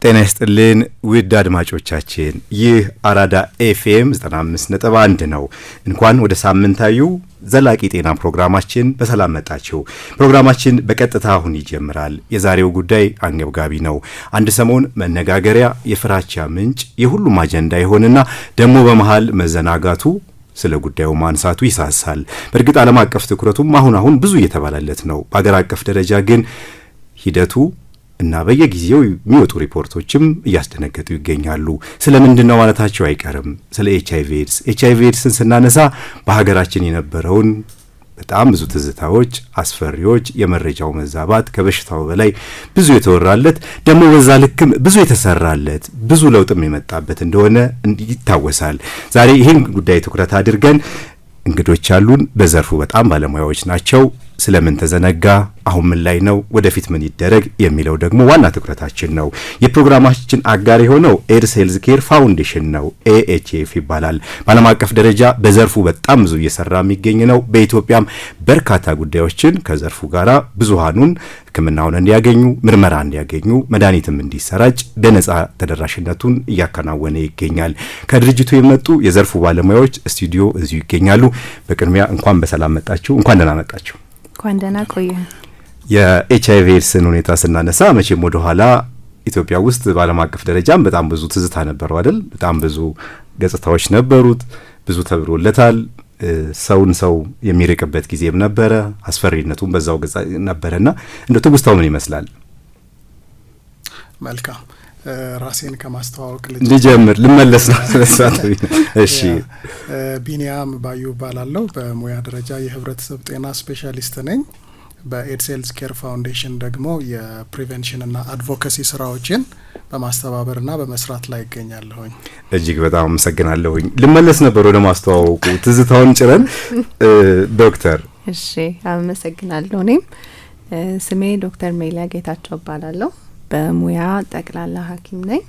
ጤና ይስጥልን ውድ አድማጮቻችን፣ ይህ አራዳ ኤፍኤም 95.1 ነው። እንኳን ወደ ሳምንታዊው ዘላቂ ጤና ፕሮግራማችን በሰላም መጣችሁ። ፕሮግራማችን በቀጥታ አሁን ይጀምራል። የዛሬው ጉዳይ አንገብጋቢ ነው። አንድ ሰሞን መነጋገሪያ፣ የፍራቻ ምንጭ፣ የሁሉም አጀንዳ ይሆንና ደግሞ በመሃል መዘናጋቱ ስለ ጉዳዩ ማንሳቱ ይሳሳል። በእርግጥ ዓለም አቀፍ ትኩረቱም አሁን ብዙ እየተባለለት ነው። በአገር አቀፍ ደረጃ ግን ሂደቱ እና በየጊዜው የሚወጡ ሪፖርቶችም እያስደነገጡ ይገኛሉ። ስለምንድነው ማለታቸው አይቀርም። ስለ ኤችአይቪ ኤድስን ስናነሳ በሀገራችን የነበረውን በጣም ብዙ ትዝታዎች፣ አስፈሪዎች፣ የመረጃው መዛባት፣ ከበሽታው በላይ ብዙ የተወራለት ደግሞ በዛ ልክም ብዙ የተሰራለት ብዙ ለውጥም የመጣበት እንደሆነ ይታወሳል። ዛሬ ይህን ጉዳይ ትኩረት አድርገን እንግዶች አሉን። በዘርፉ በጣም ባለሙያዎች ናቸው። ስለምን ተዘነጋ፣ አሁን ምን ላይ ነው፣ ወደፊት ምን ይደረግ የሚለው ደግሞ ዋና ትኩረታችን ነው። የፕሮግራማችን አጋር የሆነው ኤድስ ሄልዝ ኬር ፋውንዴሽን ነው። ኤኤችኤፍ ይባላል። በዓለም አቀፍ ደረጃ በዘርፉ በጣም ብዙ እየሰራ የሚገኝ ነው። በኢትዮጵያም በርካታ ጉዳዮችን ከዘርፉ ጋራ ብዙሃኑን ሕክምናውን እንዲያገኙ፣ ምርመራ እንዲያገኙ፣ መድኃኒትም እንዲሰራጭ በነጻ ተደራሽነቱን እያከናወነ ይገኛል። ከድርጅቱ የመጡ የዘርፉ ባለሙያዎች ስቱዲዮ እዚሁ ይገኛሉ። በቅድሚያ እንኳን በሰላም መጣችሁ። እንኳን ደህና መጣችሁ። እንኳን ደህና ቆየ። የኤችአይቪ ኤድስን ሁኔታ ስናነሳ መቼም ወደ ኋላ ኢትዮጵያ ውስጥ በዓለም አቀፍ ደረጃም በጣም ብዙ ትዝታ ነበረው አይደል? በጣም ብዙ ገጽታዎች ነበሩት። ብዙ ተብሎለታል። ሰው የሚርቅበት ጊዜም ነበረ። አስፈሪነቱም በዛው ገጽ ነበረና እንደው ትውስታው ምን ይመስላል? መልካም፣ ራሴን ከማስተዋወቅ ልጀምር ልመለስ ነው ስለሳተኝ። እሺ፣ ቢኒያም ባዩ ባላለው በሙያ ደረጃ የህብረተሰብ ጤና ስፔሻሊስት ነኝ። በኤድስ ሄልዝ ኬር ፋውንዴሽን ደግሞ የፕሪቬንሽን እና አድቮኬሲ ስራዎችን በማስተባበርና በመስራት ላይ ይገኛለሁኝ። እጅግ በጣም አመሰግናለሁኝ። ልመለስ ነበር ወደ ማስተዋወቁ ትዝታውን ጭረን። ዶክተር እሺ፣ አመሰግናለሁ። እኔም ስሜ ዶክተር ሜሊያ ጌታቸው እባላለሁ። በሙያ ጠቅላላ ሐኪም ነኝ።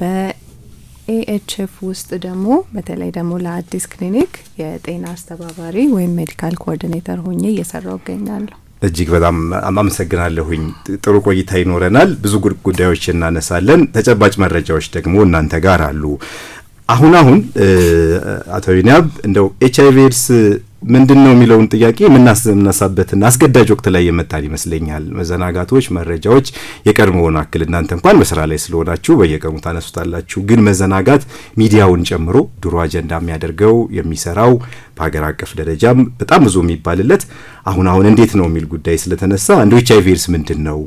በኤኤችኤፍ ውስጥ ደግሞ በተለይ ደግሞ ለአዲስ ክሊኒክ የጤና አስተባባሪ ወይም ሜዲካል ኮኦርዲኔተር ሆኜ እየሰራው እገኛለሁ። እጅግ በጣም አመሰግናለሁኝ። ጥሩ ቆይታ ይኖረናል። ብዙ ጉዳዮች እናነሳለን። ተጨባጭ መረጃዎች ደግሞ እናንተ ጋር አሉ። አሁን አቶ ቢኒያም እንደው ኤችአይቪ ኤድስ ምንድነው የሚለውን ጥያቄ የምናስነሳበትና አስገዳጅ ወቅት ላይ የመጣን ይመስለኛል። መዘናጋቶች፣ መረጃዎች የቀድሞውን አክል እናንተ እንኳን በስራ ላይ ስለሆናችሁ በየቀኑ ታነሱታላችሁ። ግን መዘናጋት ሚዲያውን ጨምሮ ድሮ አጀንዳ የሚያደርገው የሚሰራው በሀገር አቀፍ ደረጃም በጣም ብዙ የሚባልለት አሁን እንዴት ነው የሚል ጉዳይ ስለተነሳ እንደው ኤችአይቪ ኤድስ ምንድነው፣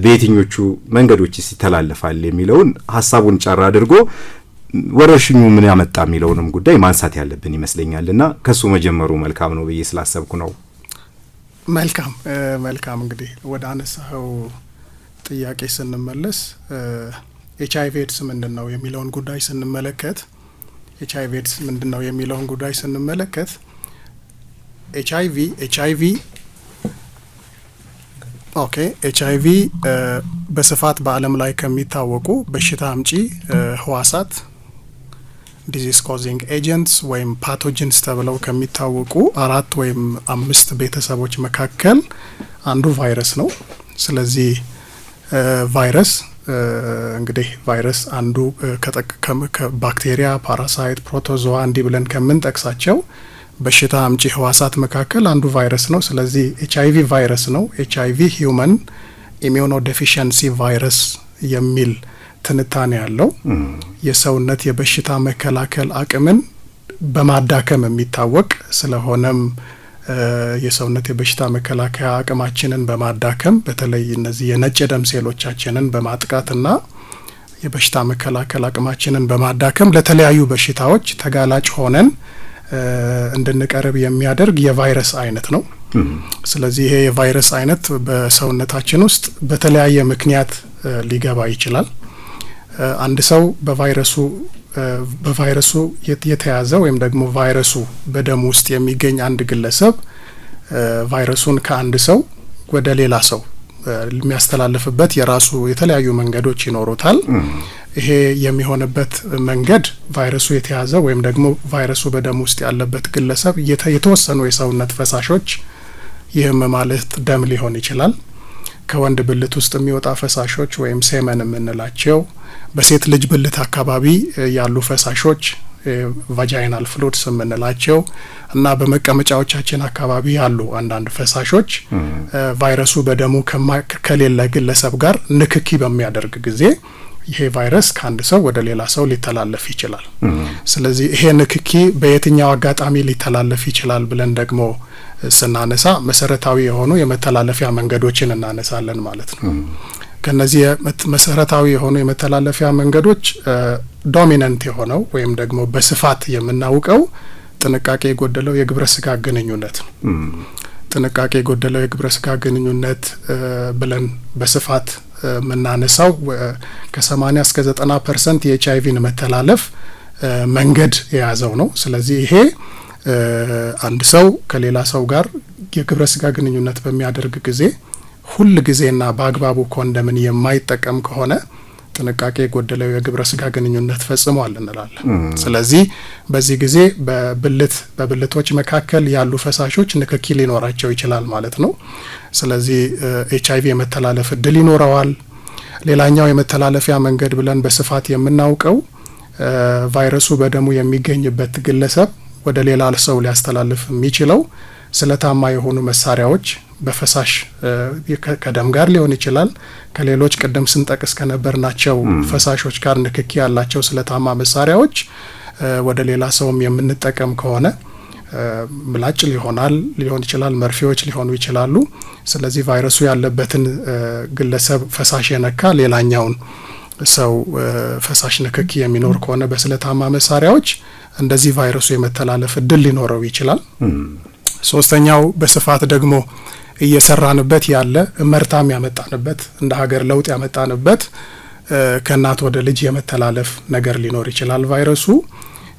በየትኞቹ መንገዶች ይተላለፋል የሚለውን ሀሳቡን ጨራ አድርጎ ወረርሽኙ ምን ያመጣ የሚለውንም ጉዳይ ማንሳት ያለብን ይመስለኛልና ከሱ መጀመሩ መልካም ነው ብዬ ስላሰብኩ ነው። መልካም እንግዲህ ወደ አነሳኸው ጥያቄ ስንመለስ ኤችአይቪ ኤድስ ምንድነው የሚለውን ጉዳይ ስንመለከት ኤችአይቪ በስፋት በዓለም ላይ ከሚታወቁ በሽታ አምጪ ህዋሳት ዲዚዝ ኮዚንግ ኤጀንትስ ወይም ፓቶጂንስ ተብለው ከሚታወቁ 4 ወይም 5 ቤተሰቦች መካከል አንዱ ቫይረስ ነው። ስለዚህ ቫይረስ አንዱ ከባክቴሪያ፣ ፓራሳይት፣ ፕሮቶዞዋ እንዲህ ብለን ከምንጠቅሳቸው በሽታ አምጪ ህዋሳት መካከል አንዱ ቫይረስ ነው። ስለዚህ ኤችአይቪ ቫይረስ ነው። ኤችአይቪ ሂዩመን ኢሚዩኖ ዴፊሽንሲ ቫይረስ የሚል ትንታኔ ያለው የሰውነት የበሽታ መከላከል አቅምን በማዳከም የሚታወቅ ስለሆነም የሰውነት የበሽታ መከላከያ አቅማችንን በማዳከም በተለይ እነዚህ የነጭ ደም ሴሎቻችንን በማጥቃትና የበሽታ መከላከል አቅማችንን በማዳከም ለተለያዩ በሽታዎች ተጋላጭ ሆነን እንድንቀርብ የሚያደርግ የቫይረስ አይነት ነው። ስለዚህ ይሄ የቫይረስ አይነት በሰውነታችን ውስጥ በተለያየ ምክንያት ሊገባ ይችላል። አንድ ሰው በቫይረሱ የተያዘ ወይም ደግሞ ቫይረሱ በደም ውስጥ የሚገኝ አንድ ግለሰብ ቫይረሱን ከአንድ ሰው ወደ ሌላ ሰው የሚያስተላልፍበት የራሱ የተለያዩ መንገዶች ይኖሩታል። ይሄ የሚሆንበት መንገድ ቫይረሱ የተያዘ ወይም ደግሞ ቫይረሱ በደም ውስጥ ያለበት ግለሰብ የተወሰኑ የሰውነት ፈሳሾች፣ ይህም ማለት ደም ሊሆን ይችላል፣ ከወንድ ብልት ውስጥ የሚወጣ ፈሳሾች ወይም ሴመን የምንላቸው፣ በሴት ልጅ ብልት አካባቢ ያሉ ፈሳሾች ቫጃይናል ፍሉድስ የምንላቸው እና በመቀመጫዎቻችን አካባቢ ያሉ አንዳንድ ፈሳሾች ቫይረሱ በደሙ ከሌለ ግለሰብ ጋር ንክኪ በሚያደርግ ጊዜ ይሄ ቫይረስ ከአንድ ሰው ወደ ሌላ ሰው ሊተላለፍ ይችላል። ስለዚህ ይሄ ንክኪ በየትኛው አጋጣሚ ሊተላለፍ ይችላል ብለን ደግሞ ስናነሳ መሰረታዊ የሆኑ የመተላለፊያ መንገዶችን እናነሳለን ማለት ነው። ከነዚህ መሰረታዊ የሆኑ የመተላለፊያ መንገዶች ዶሚናንት የሆነው ወይም ደግሞ በስፋት የምናውቀው ጥንቃቄ የጎደለው የግብረ ስጋ ግንኙነት ነው። ጥንቃቄ የጎደለው የግብረ ስጋ ግንኙነት ብለን በስፋት የምናነሳው ከ80 እስከ 90% የኤችአይቪን መተላለፍ መንገድ የያዘው ነው። ስለዚህ ይሄ አንድ ሰው ከሌላ ሰው ጋር የግብረ ስጋ ግንኙነት በሚያደርግ ጊዜ ሁል ጊዜና በአግባቡ ኮንደምን የማይጠቀም ከሆነ ጥንቃቄ የጎደለው የግብረ ስጋ ግንኙነት ፈጽሟል እንላለን። ስለዚህ በዚህ ጊዜ በብልቶች መካከል ያሉ ፈሳሾች ንክኪ ሊኖራቸው ይችላል ማለት ነው። ስለዚህ ኤችአይቪ የመተላለፍ እድል ይኖረዋል። ሌላኛው የመተላለፊያ መንገድ ብለን በስፋት የምናውቀው ቫይረሱ በደሙ የሚገኝበት ግለሰብ ወደ ሌላ ሰው ሊያስተላልፍ የሚችለው ስለታማ የሆኑ መሳሪያዎች በፈሳሽ ከደም ጋር ሊሆን ይችላል፣ ከሌሎች ቀደም ስንጠቅስ ከነበርናቸው ፈሳሾች ጋር ንክኪ ያላቸው ስለታማ መሳሪያዎች ወደ ሌላ ሰውም የምንጠቀም ከሆነ ምላጭ ሊሆን ይችላል፣ መርፌዎች ሊሆኑ ይችላሉ። ስለዚህ ቫይረሱ ያለበትን ግለሰብ ፈሳሽ የነካ ሌላኛውን ሰው ፈሳሽ ንክኪ የሚኖር ከሆነ በስለታማ መሳሪያዎች እንደዚህ ቫይረሱ የመተላለፍ እድል ሊኖረው ይችላል። ሶስተኛው በስፋት ደግሞ እየሰራንበት ያለ መርታም ያመጣንበት እንደ ሀገር ለውጥ ያመጣንበት ከእናት ወደ ልጅ የመተላለፍ ነገር ሊኖር ይችላል ቫይረሱ።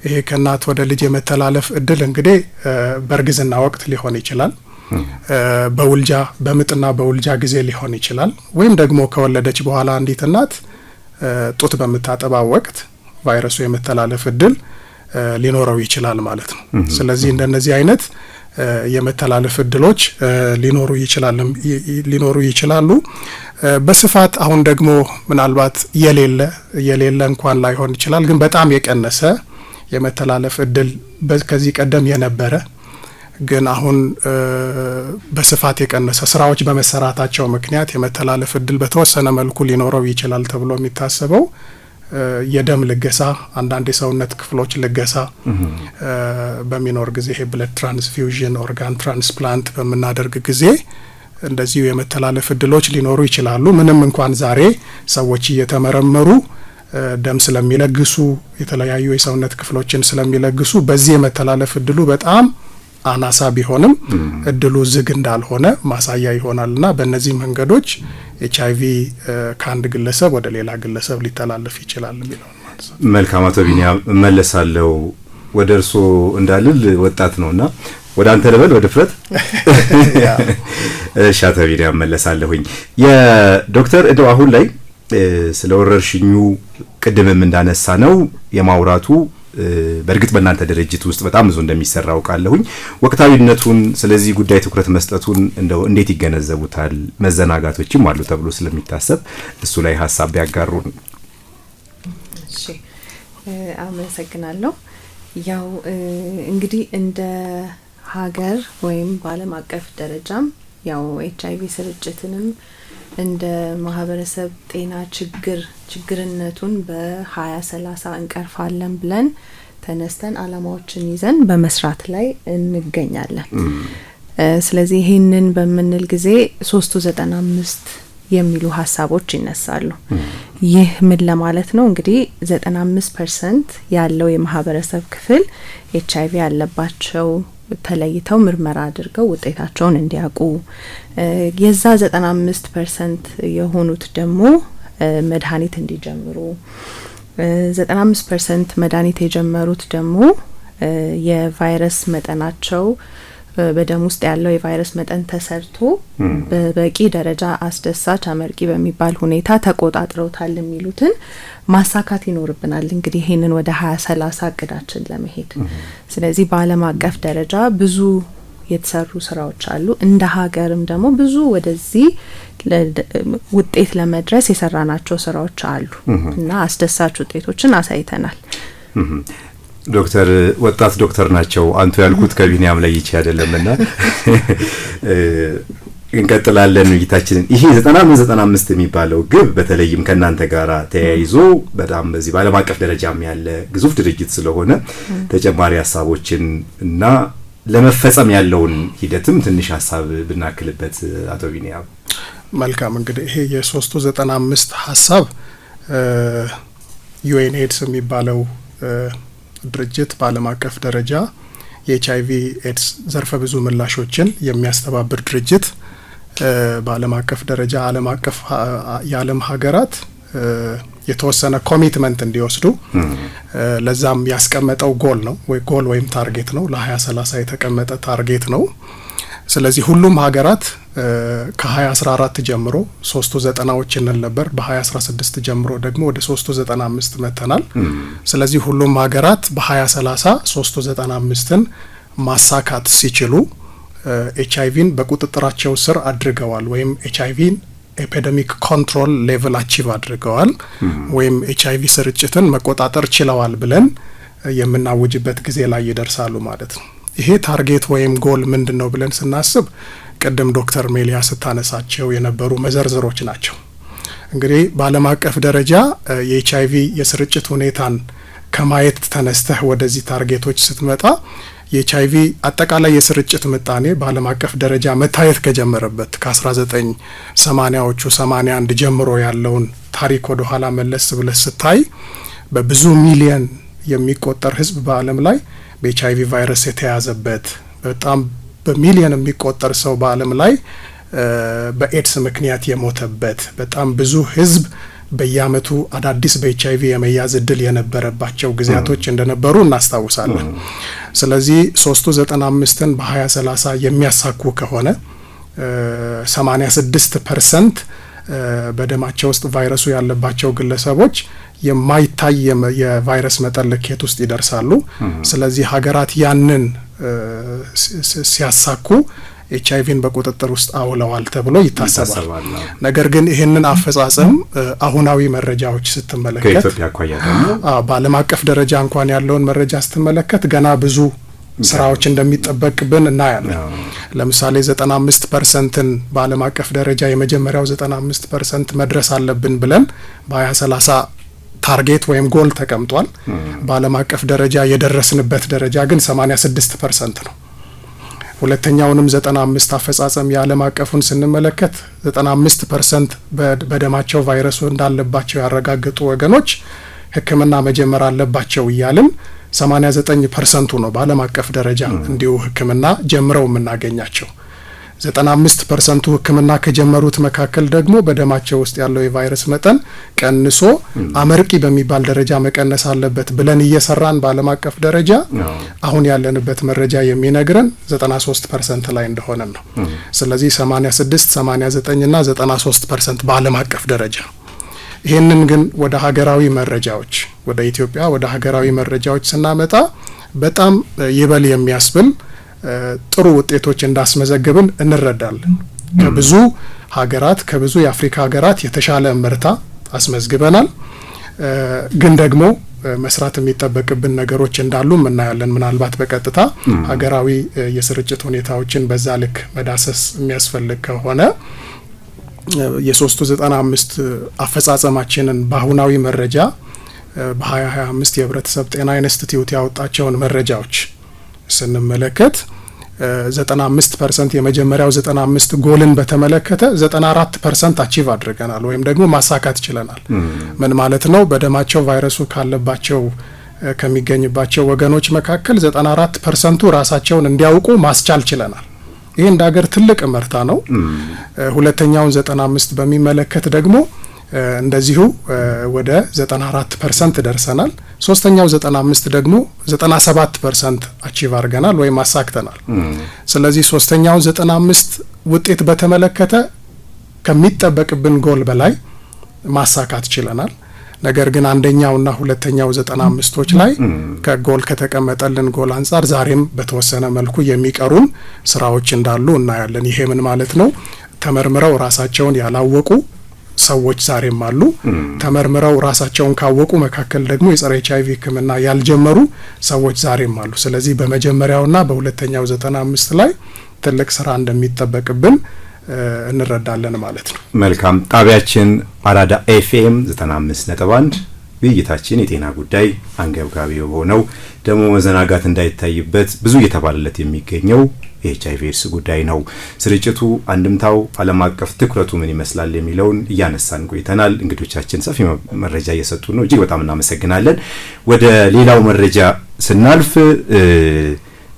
ይሄ ከእናት ወደ ልጅ የመተላለፍ እድል እንግዲህ በእርግዝና ወቅት ሊሆን ይችላል፣ በውልጃ በምጥና በውልጃ ጊዜ ሊሆን ይችላል፣ ወይም ደግሞ ከወለደች በኋላ አንዲት እናት ጡት በምታጠባ ወቅት ቫይረሱ የመተላለፍ እድል ሊኖረው ይችላል ማለት ነው። ስለዚህ እንደነዚህ አይነት የመተላለፍ እድሎች ሊኖሩ ይችላሉ። በስፋት አሁን ደግሞ ምናልባት የሌለ እንኳን ላይሆን ይችላል፣ ግን በጣም የቀነሰ የመተላለፍ እድል ከዚህ ቀደም የነበረ ግን አሁን በስፋት የቀነሰ ስራዎች በመሰራታቸው ምክንያት የመተላለፍ እድል በተወሰነ መልኩ ሊኖረው ይችላል ተብሎ የሚታሰበው የደም ልገሳ፣ አንዳንድ የሰውነት ክፍሎች ልገሳ በሚኖር ጊዜ ይሄ ብለድ ትራንስፊውዥን፣ ኦርጋን ትራንስፕላንት በምናደርግ ጊዜ እንደዚሁ የመተላለፍ እድሎች ሊኖሩ ይችላሉ። ምንም እንኳን ዛሬ ሰዎች እየተመረመሩ ደም ስለሚለግሱ የተለያዩ የሰውነት ክፍሎችን ስለሚለግሱ በዚህ የመተላለፍ እድሉ በጣም አናሳ ቢሆንም እድሉ ዝግ እንዳልሆነ ማሳያ ይሆናልና በእነዚህ መንገዶች ኤችአይቪ ከአንድ ግለሰብ ወደ ሌላ ግለሰብ ሊተላለፍ ይችላል የሚለው ማለት ነው። መልካም አቶ ቢኒያም እመለሳለሁ ወደ እርሶ እንዳልል ወጣት ነውና ወደ አንተ ልበል ወደ ፍረት ሻተ ቢኒያም እመለሳለሁኝ። የዶክተር እንደው አሁን ላይ ስለ ወረርሽኙ ቅድምም እንዳነሳ ነው የማውራቱ በእርግጥ በእናንተ ድርጅት ውስጥ በጣም ብዙ እንደሚሰራ አውቃለሁኝ። ወቅታዊነቱን ስለዚህ ጉዳይ ትኩረት መስጠቱን እንደው እንዴት ይገነዘቡታል? መዘናጋቶችም አሉ ተብሎ ስለሚታሰብ እሱ ላይ ሀሳብ ቢያጋሩን። እሺ፣ አመሰግናለሁ። ያው እንግዲህ እንደ ሀገር ወይም በዓለም አቀፍ ደረጃም ያው ኤችአይቪ ስርጭትንም እንደ ማህበረሰብ ጤና ችግርነቱን በ2030 እንቀርፋለን ብለን ተነስተን አላማዎችን ይዘን በመስራት ላይ እንገኛለን። ስለዚህ ይሄንን በምንል ጊዜ 395 የሚሉ ሀሳቦች ይነሳሉ። ይህ ምን ለማለት ነው? እንግዲህ 95% ያለው የማህበረሰብ ክፍል ኤችአይቪ ያለባቸው ተለይተው ምርመራ አድርገው ውጤታቸውን እንዲያውቁ፣ የዛ 95% የሆኑት ደግሞ መድኃኒት እንዲጀምሩ፣ 95% መድኃኒት የጀመሩት ደግሞ የቫይረስ መጠናቸው በደም ውስጥ ያለው የቫይረስ መጠን ተሰርቶ በበቂ ደረጃ አስደሳች አመርቂ በሚባል ሁኔታ ተቆጣጥረውታል የሚሉትን ማሳካት ይኖርብናል። እንግዲህ ይሄንን ወደ 2030 እቅዳችን ለመሄድ ስለዚህ በዓለም አቀፍ ደረጃ ብዙ የተሰሩ ስራዎች አሉ። እንደ ሀገርም ደግሞ ብዙ ወደዚህ ውጤት ለመድረስ የሰራናቸው ስራዎች አሉ እና አስደሳች ውጤቶችን አሳይተናል። ዶክተር ወጣት ዶክተር ናቸው አንቱ ያልኩት ከቢኒያም ላይ ይቺ አይደለምና እንቀጥላለን ውይይታችንን። ይሄ 95 የሚባለው ግብ በተለይም ከናንተ ጋራ ተያይዞ በጣም በዚህ በዓለም አቀፍ ደረጃም ያለ ግዙፍ ድርጅት ስለሆነ ተጨማሪ ሐሳቦችን እና ለመፈጸም ያለውን ሂደትም ትንሽ ሐሳብ ብናክልበት አቶ ቢኒያም። መልካም እንግዲህ ይሄ የ395 ሐሳብ ዩኤንኤድስ የሚባለው ድርጅት በዓለም አቀፍ ደረጃ የኤችአይቪ ኤድስ ዘርፈ ብዙ ምላሾችን የሚያስተባብር ድርጅት በዓለም አቀፍ ደረጃ የዓለም ሀገራት የተወሰነ ኮሚትመንት እንዲወስዱ ለዛም ያስቀመጠው ጎል ነው ወይም ታርጌት ነው። ለ2030 የተቀመጠ ታርጌት ነው። ስለዚህ ሁሉም ሀገራት ከ2014 ጀምሮ 390ዎች እንል ነበር። በ2016 ጀምሮ ደግሞ ወደ 395 መተናል። ስለዚህ ሁሉም ሀገራት በ2030 395ን ማሳካት ሲችሉ ኤችአይቪን በቁጥጥራቸው ስር አድርገዋል ወይም ኤችአይቪን ኤፒደሚክ ኮንትሮል ሌቭል አቺቭ አድርገዋል ወይም ኤችአይቪ ስርጭትን መቆጣጠር ችለዋል ብለን የምናውጅበት ጊዜ ላይ ይደርሳሉ ማለት ነው። ይሄ ታርጌት ወይም ጎል ምንድነው ብለን ስናስብ ቀደም ዶክተር ሜሊያ ስታነሳቸው የነበሩ መዘርዝሮች ናቸው። እንግዲህ በዓለም አቀፍ ደረጃ የኤችአይቪ የስርጭት ሁኔታን ከማየት ተነስተህ ወደዚህ ታርጌቶች ስትመጣ የኤችአይቪ አጠቃላይ የስርጭት ምጣኔ በዓለም አቀፍ ደረጃ መታየት ከጀመረበት ከ1980ዎቹ 81 ጀምሮ ያለውን ታሪክ ወደ ኋላ መለስ ብለህ ስታይ በብዙ ሚሊየን የሚቆጠር ህዝብ በዓለም ላይ በኤችአይቪ ቫይረስ የተያዘበት በጣም በሚሊየን የሚቆጠር ሰው በዓለም ላይ በኤድስ ምክንያት የሞተበት በጣም ብዙ ህዝብ በየአመቱ አዳዲስ በኤችአይቪ የመያዝ እድል የነበረባቸው ጊዜያቶች እንደነበሩ እናስታውሳለን። ስለዚህ 395ን በ2030 የሚያሳኩ ከሆነ 86% በደማቸው ውስጥ ቫይረሱ ያለባቸው ግለሰቦች የማይታይ የቫይረስ መጠን ልኬት ውስጥ ይደርሳሉ። ስለዚህ ሀገራት ያንን ሲያሳኩ ኤችአይቪን በቁጥጥር ውስጥ አውለዋል ተብሎ ይታሰባል። ነገር ግን ይህንን አፈጻጸም አሁናዊ መረጃዎች ስትመለከት ከኢትዮጵያ አኳያ ደግሞ በዓለም አቀፍ ደረጃ እንኳን ያለውን መረጃ ስትመለከት ገና ብዙ ስራዎች እንደሚጠበቅብን እናያለን። ለምሳሌ 95%ን በዓለም አቀፍ ደረጃ የመጀመሪያው 95% መድረስ አለብን ብለን በ2030 ታርጌት ወይም ጎል ተቀምጧል። በዓለም አቀፍ ደረጃ የደረስንበት ደረጃ ግን 86% ነው። ሁለተኛውንም 95 አፈጻጸም የዓለም አቀፉን ስንመለከት 95% በደማቸው ቫይረሱ እንዳለባቸው ያረጋገጡ ወገኖች ሕክምና መጀመር አለባቸው እያልን 89% ነው በዓለም አቀፍ ደረጃ እንዲሁ ሕክምና ጀምረው የምናገኛቸው። 95% ሕክምና ከጀመሩት መካከል ደግሞ በደማቸው ውስጥ ያለው የቫይረስ መጠን ቀንሶ አመርቂ በሚባል ደረጃ መቀነስ አለበት ብለን እየሰራን በዓለም አቀፍ ደረጃ አሁን ያለንበት መረጃ የሚነግረን 93% ላይ እንደሆነ ነው። ስለዚህ 86፣ 89 እና 93% በዓለም አቀፍ ደረጃ። ይህንን ግን ወደ ሀገራዊ መረጃዎች ወደ ኢትዮጵያ ወደ ሀገራዊ መረጃዎች ስናመጣ በጣም ይበል የሚያስብል ጥሩ ውጤቶች እንዳስመዘግብን እንረዳለን። ከብዙ ሀገራት ከብዙ የአፍሪካ ሀገራት የተሻለ ምርታ አስመዝግበናል። ግን ደግሞ መስራት የሚጠበቅብን ነገሮች እንዳሉ እናያለን። ምናልባት በቀጥታ ሀገራዊ የስርጭት ሁኔታዎችን በዛ ልክ መዳሰስ የሚያስፈልግ ከሆነ የ395 አፈጻጸማችንን በአሁናዊ መረጃ በ2025 የህብረተሰብ ጤና ኢንስቲትዩት ያወጣቸውን መረጃዎች ስንመለከት 95% የመጀመሪያው 95 ጎልን በተመለከተ 94% አቺቭ አድርገናል ወይም ደግሞ ማሳካት ችለናል። ምን ማለት ነው? በደማቸው ቫይረሱ ካለባቸው ከሚገኝባቸው ወገኖች መካከል 94% ራሳቸውን እንዲያውቁ ማስቻል ችለናል። ይህ እንደ ሀገር ትልቅ ምርታ ነው። ሁለተኛውን 95 በሚመለከት ደግሞ እንደዚሁ ወደ 94% ደርሰናል። ሶስተኛው 95 ደግሞ 97% አቺቭ አድርገናል ወይም አሳክተናል። ስለዚህ ሶስተኛው 95 ውጤት በተመለከተ ከሚጠበቅብን ጎል በላይ ማሳካት ችለናል። ነገር ግን አንደኛውና ሁለተኛው 95ቶች ላይ ከጎል ከተቀመጠልን ጎል አንጻር ዛሬም በተወሰነ መልኩ የሚቀሩን ስራዎች እንዳሉ እናያለን። ይሄ ምን ማለት ነው? ተመርምረው ራሳቸውን ያላወቁ ሰዎች ዛሬም አሉ። ተመርምረው ራሳቸውን ካወቁ መካከል ደግሞ የጸረ ኤችአይቪ ሕክምና ያልጀመሩ ሰዎች ዛሬም አሉ። ስለዚህ በመጀመሪያውና በሁለተኛው 95 ላይ ትልቅ ስራ እንደሚጠበቅብን እንረዳለን ማለት ነው። መልካም። ጣቢያችን አራዳ ኤፍኤም 95.1 ውይይታችን የጤና ጉዳይ አንገብጋቢ የሆነው ደግሞ መዘናጋት እንዳይታይበት ብዙ እየተባለለት የሚገኘው የኤችአይቪ ኤድስ ጉዳይ ነው። ስርጭቱ አንድምታው ዓለም አቀፍ ትኩረቱ ምን ይመስላል የሚለውን እያነሳን ቆይተናል። እንግዶቻችን ሰፊ መረጃ እየሰጡ ነው። እጅግ በጣም እናመሰግናለን። ወደ ሌላው መረጃ ስናልፍ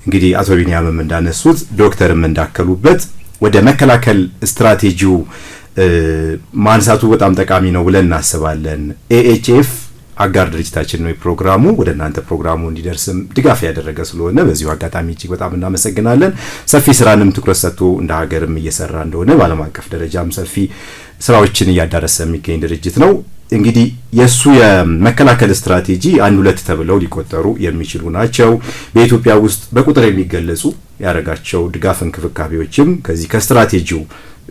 እንግዲህ አቶ ቢኒያምም እንዳነሱት ዶክተርም እንዳከሉበት ወደ መከላከል ስትራቴጂው ማንሳቱ በጣም ጠቃሚ ነው ብለን እናስባለን። ኤኤችኤፍ አጋር ድርጅታችን ነው ፕሮግራሙ ወደ እናንተ ፕሮግራሙ እንዲደርስም ድጋፍ ያደረገ ስለሆነ በዚሁ አጋጣሚ እጅግ በጣም እናመሰግናለን። ሰፊ ስራንም ትኩረት ሰጥቶ እንደ ሀገርም እየሰራ እንደሆነ በዓለም አቀፍ ደረጃም ሰፊ ስራዎችን እያዳረሰ የሚገኝ ድርጅት ነው። እንግዲህ የሱ የመከላከል ስትራቴጂ አንድ ሁለት ተብለው ሊቆጠሩ የሚችሉ ናቸው። በኢትዮጵያ ውስጥ በቁጥር የሚገለጹ ያረጋቸው ድጋፍ እንክብካቤዎችም ከዚህ ከስትራቴጂው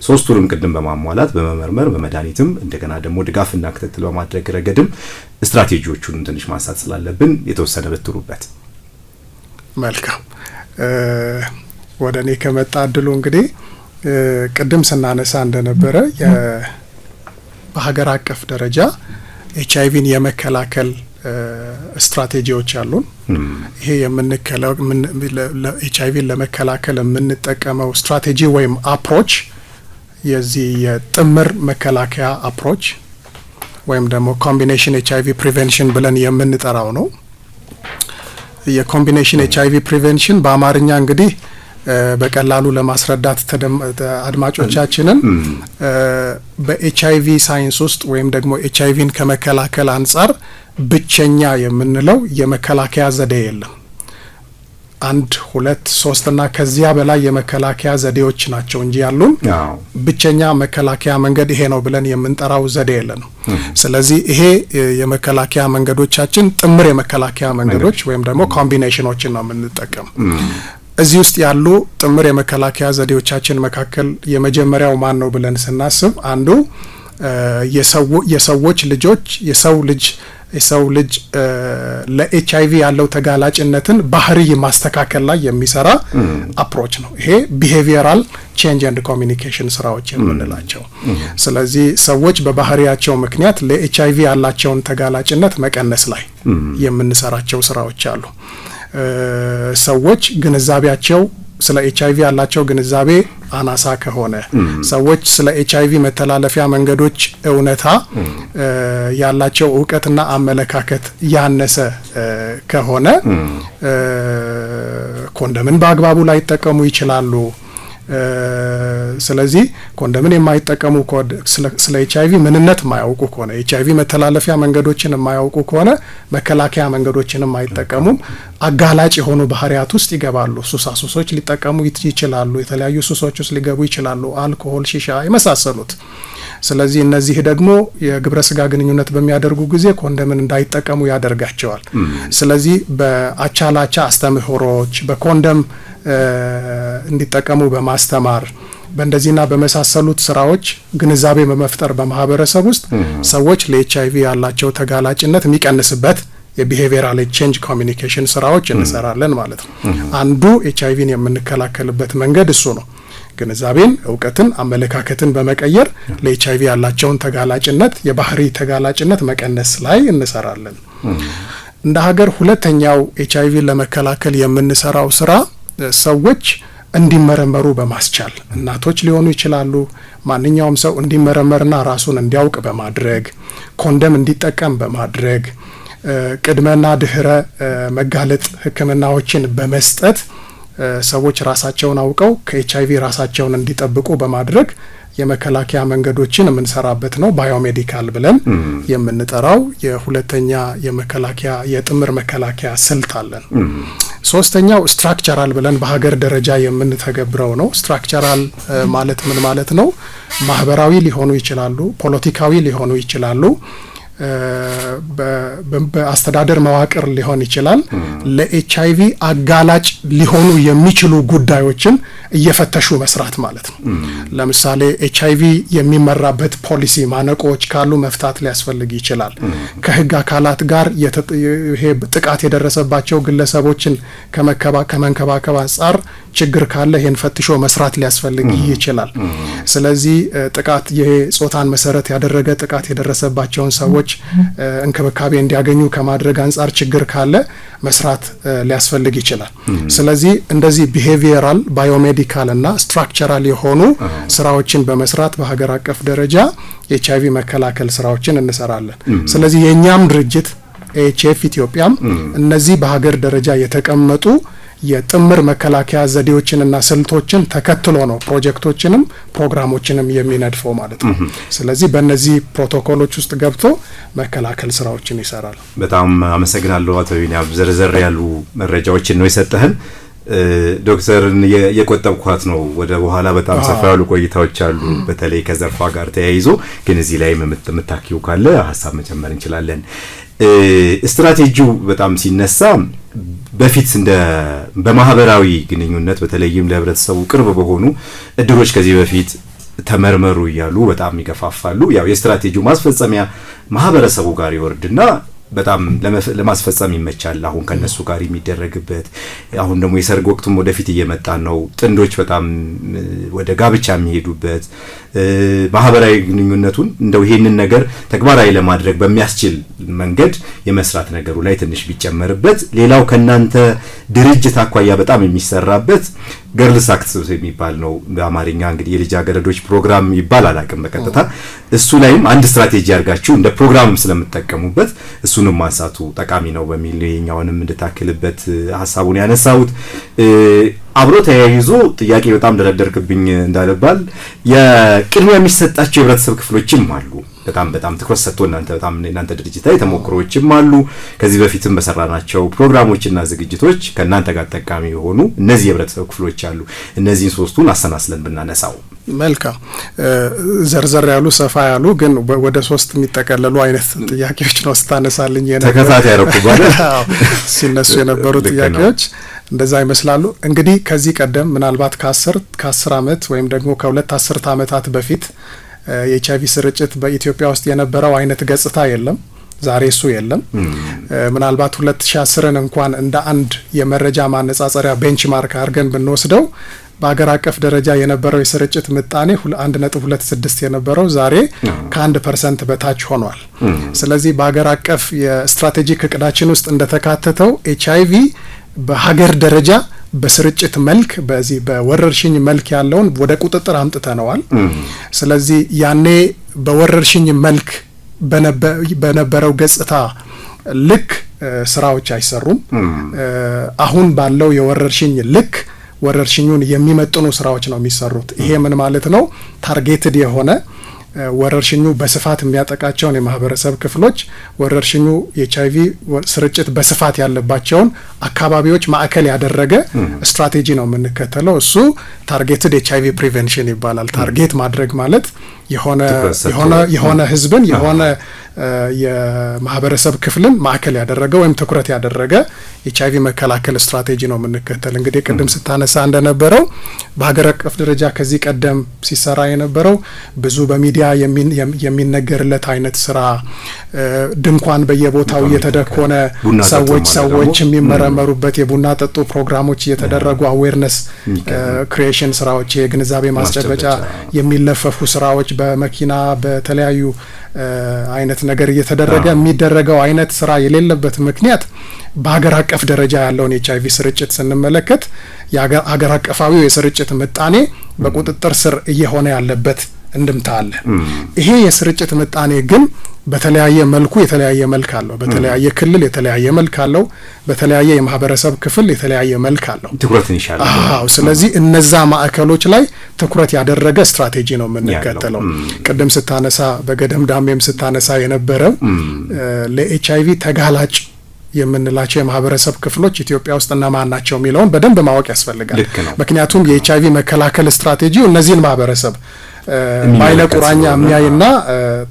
ሶስቱንም ቅድም በማሟላት በመመርመር በመድኃኒትም እንደገና ደግሞ ድጋፍና ክትትል በማድረግ ረገድም ስትራቴጂዎቹን ትንሽ ማንሳት ስላለብን የተወሰነ ብትሩበት። መልካም። ወደ እኔ ከመጣ እድሉ እንግዲህ ቅድም ስናነሳ እንደነበረ በሀገር አቀፍ ደረጃ ኤችአይቪን የመከላከል ስትራቴጂዎች አሉን። ይሄ ኤችአይቪን ለመከላከል የምንጠቀመው ስትራቴጂ ወይም አፕሮች የዚህ የጥምር መከላከያ አፕሮች ወይም ደግሞ ኮምቢኔሽን ኤችአይቪ ፕሪቬንሽን ብለን የምንጠራው ነው። የኮምቢኔሽን ኤችአይቪ ፕሪቬንሽን በአማርኛ እንግዲህ በቀላሉ ለማስረዳት አድማጮቻችንን በኤችአይቪ ሳይንስ ውስጥ ወይም ደግሞ ኤችአይቪን ከመከላከል አንጻር ብቸኛ የምንለው የመከላከያ ዘዴ የለም። 1 2 3 እና ከዚያ በላይ የመከላከያ ዘዴዎች ናቸው እንጂ ያሉን ብቸኛ መከላከያ መንገድ ይሄ ነው ብለን የምንጠራው ዘዴ የለንም። ስለዚህ ይሄ የመከላከያ መንገዶቻችን ጥምር የመከላከያ መንገዶች ወይም ደግሞ ኮምቢኔሽኖችን ነው የምንጠቀም። እዚህ ውስጥ ያሉ ጥምር የመከላከያ ዘዴዎቻችን መካከል የመጀመሪያው ማን ነው ብለን ስናስብ አንዱ የሰው ልጅ ለኤችአይቪ ያለው ተጋላጭነትን ባህሪ ማስተካከል ላይ የሚሰራ አፕሮች ነው። ይሄ ቢሄቪየራል ቼንጅ ኤንድ ኮሚኒኬሽን ስራዎች የምንላቸው። ስለዚህ ሰዎች በባህሪያቸው ምክንያት ለኤችአይቪ ያላቸውን ተጋላጭነት መቀነስ ላይ የምንሰራቸው ስራዎች አሉ። ሰዎች ግንዛቤያቸው ስለ ኤችአይቪ ያላቸው ግንዛቤ አናሳ ከሆነ ሰዎች ስለ ኤችአይቪ መተላለፊያ መንገዶች እውነታ ያላቸው እውቀትና አመለካከት ያነሰ ከሆነ ኮንደምን በአግባቡ ላይ ይጠቀሙ ይችላሉ። ስለዚህ ኮንደምን የማይጠቀሙ ስለ ኤችአይቪ ምንነት የማያውቁ ከሆነ ኤችአይቪ መተላለፊያ መንገዶችን የማያውቁ ከሆነ መከላከያ መንገዶችን የማይጠቀሙም አጋላጭ የሆኑ ባህሪያት ውስጥ ይገባሉ። ሱሳሱሶች ሊጠቀሙ ይችላሉ። የተለያዩ ሱሶች ውስጥ ሊገቡ ይችላሉ። አልኮሆል፣ ሺሻ የመሳሰሉት። ስለዚህ እነዚህ ደግሞ የግብረ ስጋ ግንኙነት በሚያደርጉ ጊዜ ኮንደምን እንዳይጠቀሙ ያደርጋቸዋል። ስለዚህ በአቻላቻ አስተምህሮች በኮንደም እንዲጠቀሙ በማስተማር በእንደዚህና በመሳሰሉት ስራዎች ግንዛቤ በመፍጠር በማህበረሰብ ውስጥ ሰዎች ለኤችአይቪ ያላቸው ተጋላጭነት የሚቀንስበት የቢሄቪየራል ቼንጅ ኮሚኒኬሽን ስራዎች እንሰራለን ማለት ነው። አንዱ ኤችአይቪን የምንከላከልበት መንገድ እሱ ነው። ግንዛቤን፣ እውቀትን፣ አመለካከትን በመቀየር ለኤችአይቪ ያላቸውን ተጋላጭነት የባህሪ ተጋላጭነት መቀነስ ላይ እንሰራለን። እንደ ሀገር ሁለተኛው ኤችአይቪን ለመከላከል የምንሰራው ስራ ሰዎች እንዲመረመሩ በማስቻል እናቶች ሊሆኑ ይችላሉ። ማንኛውም ሰው እንዲመረመርና ራሱን እንዲያውቅ በማድረግ ኮንደም እንዲጠቀም በማድረግ ቅድመና ድህረ መጋለጥ ሕክምናዎችን በመስጠት ሰዎች ራሳቸውን አውቀው ከኤችአይቪ ራሳቸውን እንዲጠብቁ በማድረግ የመከላከያ መንገዶችን የምንሰራበት ነው። ባዮሜዲካል ብለን የምንጠራው የሁለተኛ የመከላከያ የጥምር መከላከያ ስልት አለን። ሶስተኛው ስትራክቸራል ብለን በሀገር ደረጃ የምንተገብረው ነው። ስትራክቸራል ማለት ምን ማለት ነው? ማህበራዊ ሊሆኑ ይችላሉ፣ ፖለቲካዊ ሊሆኑ ይችላሉ፣ በአስተዳደር መዋቅር ሊሆን ይችላል። ለኤችአይቪ አጋላጭ ሊሆኑ የሚችሉ ጉዳዮችን እየፈተሹ መስራት ማለት ነው። ለምሳሌ HIV የሚመራበት ፖሊሲ ማነቆዎች ካሉ መፍታት ሊያስፈልግ ይችላል። ከህግ አካላት ጋር ይሄ ጥቃት የደረሰባቸው ግለሰቦችን ከመንከባከብ አንጻር ችግር ካለ ይሄን ፈትሾ መስራት ሊያስፈልግ ይችላል። ስለዚህ ጥቃት የጾታን መሰረት ያደረገ ጥቃት የደረሰባቸውን ሰዎች እንክብካቤ እንዲያገኙ ከማድረግ አንጻር ችግር ካለ መስራት ሊያስፈልግ ይችላል። ስለዚህ እንደዚህ ቢሄቪየራል ባዮሜዲካል እና ስትራክቸራል የሆኑ ስራዎችን በመስራት በሀገር አቀፍ ደረጃ የኤችአይቪ መከላከል ስራዎችን እንሰራለን። ስለዚህ የኛም ድርጅት ኤችኤፍ ኢትዮጵያም እነዚህ በሀገር ደረጃ የተቀመጡ የጥምር መከላከያ ዘዴዎችንና ስልቶችን ተከትሎ ነው ፕሮጀክቶችንም ፕሮግራሞችንም የሚነድፈው ማለት ነው። ስለዚህ በእነዚህ ፕሮቶኮሎች ውስጥ ገብቶ መከላከል ስራዎችን ይሰራል። በጣም አመሰግናለሁ አቶ ቢኒያም፣ ዘርዘር ያሉ መረጃዎችን ነው የሰጠህን። ዶክተርን የቆጠብኳት ነው ወደ በኋላ በጣም ሰፋ ያሉ ቆይታዎች አሉ በተለይ ከዘርፋ ጋር ተያይዞ፣ ግን እዚህ ላይ የምታኪው ካለ ሀሳብ መጨመር እንችላለን። ስትራቴጂው በጣም ሲነሳ በፊት እንደ በማህበራዊ ግንኙነት በተለይም ለህብረተሰቡ ቅርብ በሆኑ እድሮች ከዚህ በፊት ተመርመሩ እያሉ በጣም ይገፋፋሉ። ያው የስትራቴጂው ማስፈጸሚያ ማህበረሰቡ ጋር ይወርድና በጣም ለማስፈጸም ይመቻል። አሁን ከነሱ ጋር የሚደረግበት አሁን ደግሞ የሰርግ ወቅቱም ወደፊት እየመጣ ነው። ጥንዶች በጣም ወደ ጋብቻ የሚሄዱበት ማህበራዊ ግንኙነቱን እንደው ይሄንን ነገር ተግባራዊ ለማድረግ በሚያስችል መንገድ የመስራት ነገሩ ላይ ትንሽ ቢጨመርበት። ሌላው ከናንተ ድርጅት አኳያ በጣም የሚሰራበት ገርልስ አክትስ የሚባል ነው በአማርኛ እንግዲህ የልጃገረዶች ፕሮግራም ይባላል አቅም በቀጥታ እሱ ላይም አንድ ስትራቴጂ አድርጋችሁ እንደ ፕሮግራምም ስለምትጠቀሙበት እሱንም ማንሳቱ ጠቃሚ ነው በሚል የኛውንም እንድታክልበት ሐሳቡን ያነሳውት። አብሮ ተያይዞ ጥያቄ በጣም ደረደርክብኝ እንዳለባል የቅድሚያ የሚሰጣቸው የህብረተሰብ ክፍሎችም አሉ። በጣም ትኩረት ሰጥቶ እናንተ ድርጅት ላይ ተሞክሮዎችም አሉ። ከዚህ በፊትም በሰራናቸው ፕሮግራሞችና ዝግጅቶች ከናንተ ጋር ተጠቃሚ የሆኑ እነዚህ የህብረተሰብ ክፍሎች አሉ። እነዚህን ሶስቱን አሰናስለን ብናነሳው መልካም። ዘርዘር ያሉ ሰፋ ያሉ ግን ወደ ሶስት የሚጠቀለሉ አይነት ጥያቄዎች ነው ስታነሳልኝ የነበረው። ተከታታይ ያረኩ ባለ ሲነሱ የነበሩ ጥያቄዎች እንደዛ ይመስላሉ። እንግዲህ ከዚህ ቀደም ምናልባት ከ10 አመት ወይም ደግሞ ከሁለት አስርት አመታት በፊት የኤችአይቪ ስርጭት በኢትዮጵያ ውስጥ የነበረው አይነት ገጽታ የለም። ዛሬ እሱ የለም። ምናልባት 2010ን እንኳን እንደ አንድ የመረጃ ማነጻጸሪያ ቤንችማርክ አድርገን ብንወስደው በአገር አቀፍ ደረጃ የነበረው የስርጭት ምጣኔ 1.26 የነበረው ዛሬ ከ1% በታች ሆኗል። ስለዚህ በአገር አቀፍ የስትራቴጂክ እቅዳችን ውስጥ እንደተካተተው ኤችአይቪ በሀገር ደረጃ በስርጭት መልክ በዚህ በወረርሽኝ መልክ ያለውን ወደ ቁጥጥር አምጥተነዋል። ስለዚህ ያኔ በወረርሽኝ መልክ በነበረው ገጽታ ልክ ስራዎች አይሰሩም። አሁን ባለው የወረርሽኝ ልክ ወረርሽኙን የሚመጥኑ ስራዎች ነው የሚሰሩት። ይሄ ምን ማለት ነው? ታርጌትድ የሆነ ወረርሽኙ በስፋት የሚያጠቃቸውን የማህበረሰብ ክፍሎች ወረርሽኙ የኤችአይቪ ስርጭት በስፋት ያለባቸውን አካባቢዎች ማዕከል ያደረገ ስትራቴጂ ነው የምንከተለው። እሱ ታርጌትድ ኤችአይቪ ፕሪቨንሽን ይባላል። ታርጌት ማድረግ ማለት የሆነ ህዝብን የሆነ የማህበረሰብ ክፍልን ማዕከል ያደረገ ወይም ትኩረት ያደረገ ኤችአይቪ መከላከል ስትራቴጂ ነው የምንከተል። እንግዲህ ቅድም ስታነሳ እንደነበረው በሀገር አቀፍ ደረጃ ከዚህ ቀደም ሲሰራ የነበረው ብዙ በሚዲያ የሚነገርለት አይነት ስራ፣ ድንኳን በየቦታው እየተደኮነ ሰዎች የሚመረመሩበት የቡና ጠጡ ፕሮግራሞች እየተደረጉ አዌርነስ ክሪኤሽን ስራዎች፣ የግንዛቤ ማስጨበጫ የሚለፈፉ ስራዎች በመኪና በተለያዩ አይነት ነገር እየተደረገ የሚደረገው አይነት ስራ የሌለበት ምክንያት በሀገር አቀፍ ደረጃ ያለውን የኤችአይቪ ስርጭት ስንመለከት የሀገር አቀፋዊው የስርጭት ምጣኔ በቁጥጥር ስር እየሆነ ያለበት እንድምታ አለ። ይሄ የስርጭት ምጣኔ ግን በተለያየ መልኩ የተለያየ መልክ አለው። በተለያየ ክልል የተለያየ መልክ አለው። በተለያየ የማህበረሰብ ክፍል የተለያየ መልክ አለው። ትኩረትን ይሻላል። ስለዚህ እነዛ ማዕከሎች ላይ ትኩረት ያደረገ ስትራቴጂ ነው የምንከተለው። ቅድም ስታነሳ በገደም ዳሜም ስታነሳ የነበረው ለኤችአይቪ ተጋላጭ የምንላቸው የማህበረሰብ ክፍሎች ኢትዮጵያ ውስጥ እነማን ናቸው የሚለውን በደንብ ማወቅ ያስፈልጋል። ምክንያቱም የኤችአይቪ መከላከል ስትራቴጂው እነዚህን ማህበረሰብ በአይነ ቁራኛ የሚያይና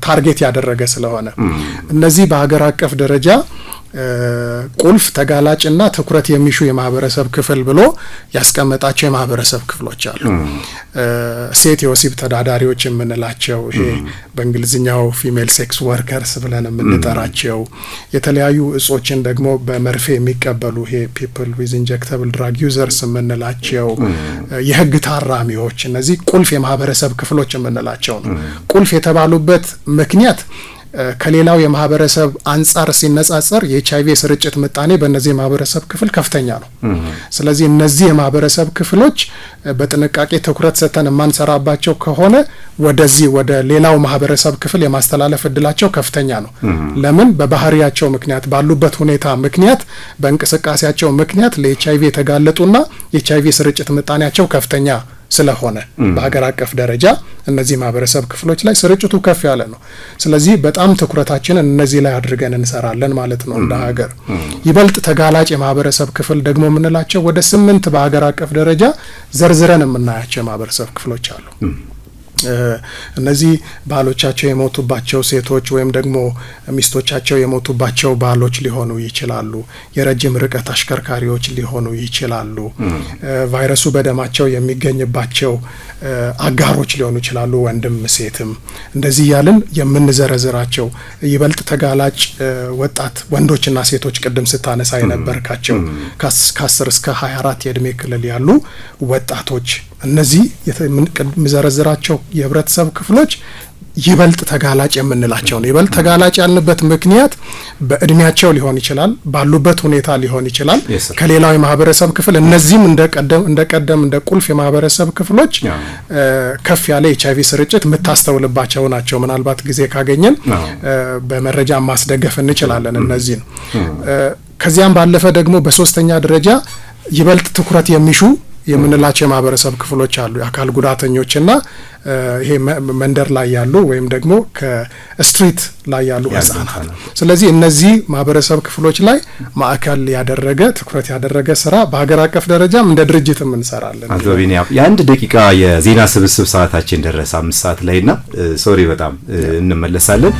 ታርጌት ያደረገ ስለሆነ እነዚህ በሀገር አቀፍ ደረጃ ቁልፍ ተጋላጭና ትኩረት የሚሹ የማህበረሰብ ክፍል ብሎ ያስቀመጣቸው የማህበረሰብ ክፍሎች አሉ። ሴት የወሲብ ተዳዳሪዎች የምንላቸው ይሄ በእንግሊዝኛው ፊሜል ሴክስ ወርከርስ ብለን የምንጠራቸው፣ የተለያዩ እጾችን ደግሞ በመርፌ የሚቀበሉ ይሄ ፒፕል ዊዝ ኢንጀክተብል ድራግ ዩዘርስ የምንላቸው፣ የህግ ታራሚዎች፣ እነዚህ ቁልፍ የማህበረሰብ ክፍሎች የምንላቸው ነው። ቁልፍ የተባሉበት ምክንያት ከሌላው የማህበረሰብ አንጻር ሲነጻጸር የኤችአይቪ ስርጭት ምጣኔ በእነዚህ የማህበረሰብ ክፍል ከፍተኛ ነው። ስለዚህ እነዚህ የማህበረሰብ ክፍሎች በጥንቃቄ ትኩረት ሰጥተን የማንሰራባቸው ከሆነ ወደዚህ ወደ ሌላው ማህበረሰብ ክፍል የማስተላለፍ እድላቸው ከፍተኛ ነው። ለምን? በባህሪያቸው ምክንያት፣ ባሉበት ሁኔታ ምክንያት፣ በእንቅስቃሴያቸው ምክንያት ለኤችአይቪ የተጋለጡና የኤችአይቪ ስርጭት ምጣኔያቸው ከፍተኛ ስለሆነ በሀገር አቀፍ ደረጃ እነዚህ ማህበረሰብ ክፍሎች ላይ ስርጭቱ ከፍ ያለ ነው። ስለዚህ በጣም ትኩረታችንን እነዚህ ላይ አድርገን እንሰራለን ማለት ነው እንደ ሀገር። ይበልጥ ተጋላጭ የማህበረሰብ ክፍል ደግሞ የምንላቸው ወደ 8 በሀገር አቀፍ ደረጃ ዘርዝረን የምናያቸው የማህበረሰብ ክፍሎች አሉ። እነዚህ ባሎቻቸው የሞቱባቸው ሴቶች ወይም ደግሞ ሚስቶቻቸው የሞቱባቸው ባሎች ሊሆኑ ይችላሉ። የረጅም ርቀት አሽከርካሪዎች ሊሆኑ ይችላሉ። ቫይረሱ በደማቸው የሚገኝባቸው አጋሮች ሊሆኑ ይችላሉ፣ ወንድም ሴትም። እንደዚህ ያልን የምንዘረዝራቸው ይበልጥ ተጋላጭ ወጣት ወንዶችና ሴቶች ቅድም ስታነሳ የነበርካቸው ከ10 እስከ 24 የእድሜ ክልል ያሉ ወጣቶች፣ እነዚህ የምንዘረዝራቸው የህብረተሰብ ክፍሎች ይበልጥ ተጋላጭ የምንላቸው ነው። ይበልጥ ተጋላጭ ያልንበት ምክንያት በእድሜያቸው ሊሆን ይችላል፣ ባሉበት ሁኔታ ሊሆን ይችላል። ከሌላው የማህበረሰብ ክፍል እነዚህም እንደ ቁልፍ የማህበረሰብ ክፍሎች ከፍ ያለ ኤችአይቪ ስርጭት የምታስተውልባቸው ናቸው። ምናልባት ጊዜ ካገኘን በመረጃ ማስደገፍ እንችላለን እነዚህን። ከዚያም ባለፈ ደግሞ በሶስተኛ ደረጃ ይበልጥ ትኩረት የሚሹ የምንላቸው የማህበረሰብ ክፍሎች አሉ። የአካል ጉዳተኞችና ይሄ መንደር ላይ ያሉ ወይም ደግሞ ከስትሪት ላይ ያሉ ህጻናት። ስለዚህ እነዚህ ማህበረሰብ ክፍሎች ላይ ማዕከል ያደረገ ትኩረት ያደረገ ስራ በሀገር አቀፍ ደረጃም እንደ ድርጅትም እንሰራለን። አቶ ቢኒያም የ1 ደቂቃ የዜና ስብስብ ሰዓታችን ደረሰ 5 ሰዓት ላይና ሶሪ በጣም እንመለሳለን።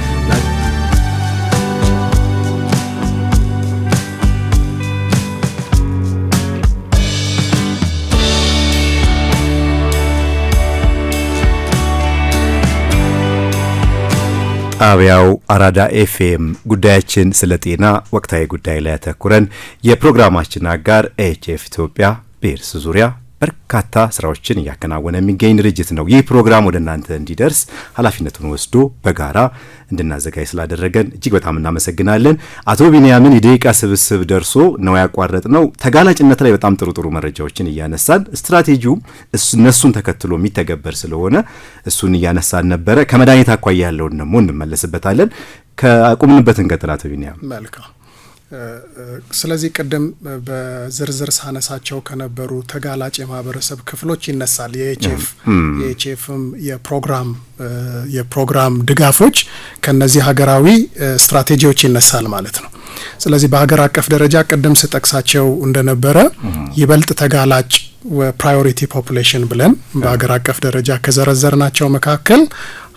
ጣቢያው አራዳ ኤፍኤም፣ ጉዳያችን ስለ ጤና ወቅታዊ ጉዳይ ላይ ያተኩረን። የፕሮግራማችን አጋር ኤችኤፍ ኢትዮጵያ በኤድስ ዙሪያ በርካታ ስራዎችን እያከናወነ የሚገኝ ድርጅት ነው። ይህ ፕሮግራም ወደ እናንተ እንዲደርስ ኃላፊነቱን ወስዶ በጋራ እንድናዘጋጅ ስላደረገን እጅግ በጣም እናመሰግናለን። አቶ ቢኒያምን የደቂቃ ስብስብ ደርሶ ነው ያቋረጥነው። ተጋላጭነት ላይ በጣም ጥሩ መረጃዎችን እያነሳን ስትራቴጂው እነሱን ተከትሎ የሚተገበር ስለሆነ እሱን እያነሳን ነበረ። ከመድኃኒት አኳያ ያለውን ደግሞ እንመለስበታለን። ከአቁምንበት እንቀጥል። አቶ ቢኒያም መልካም። ስለዚህ ቅድም በዝርዝር ሳነሳቸው ከነበሩ ተጋላጭ የማህበረሰብ ክፍሎች ይነሳል። የኤችኤፍም የፕሮግራም ድጋፎች ከነዚህ ሀገራዊ ስትራቴጂዎች ይነሳል ማለት ነው። ስለዚህ በሀገር አቀፍ ደረጃ ቅድም ስጠቅሳቸው እንደነበረ ይበልጥ ተጋላጭ ፕራዮሪቲ ፖፑሌሽን ብለን በሀገር አቀፍ ደረጃ ከዘረዘርናቸው መካከል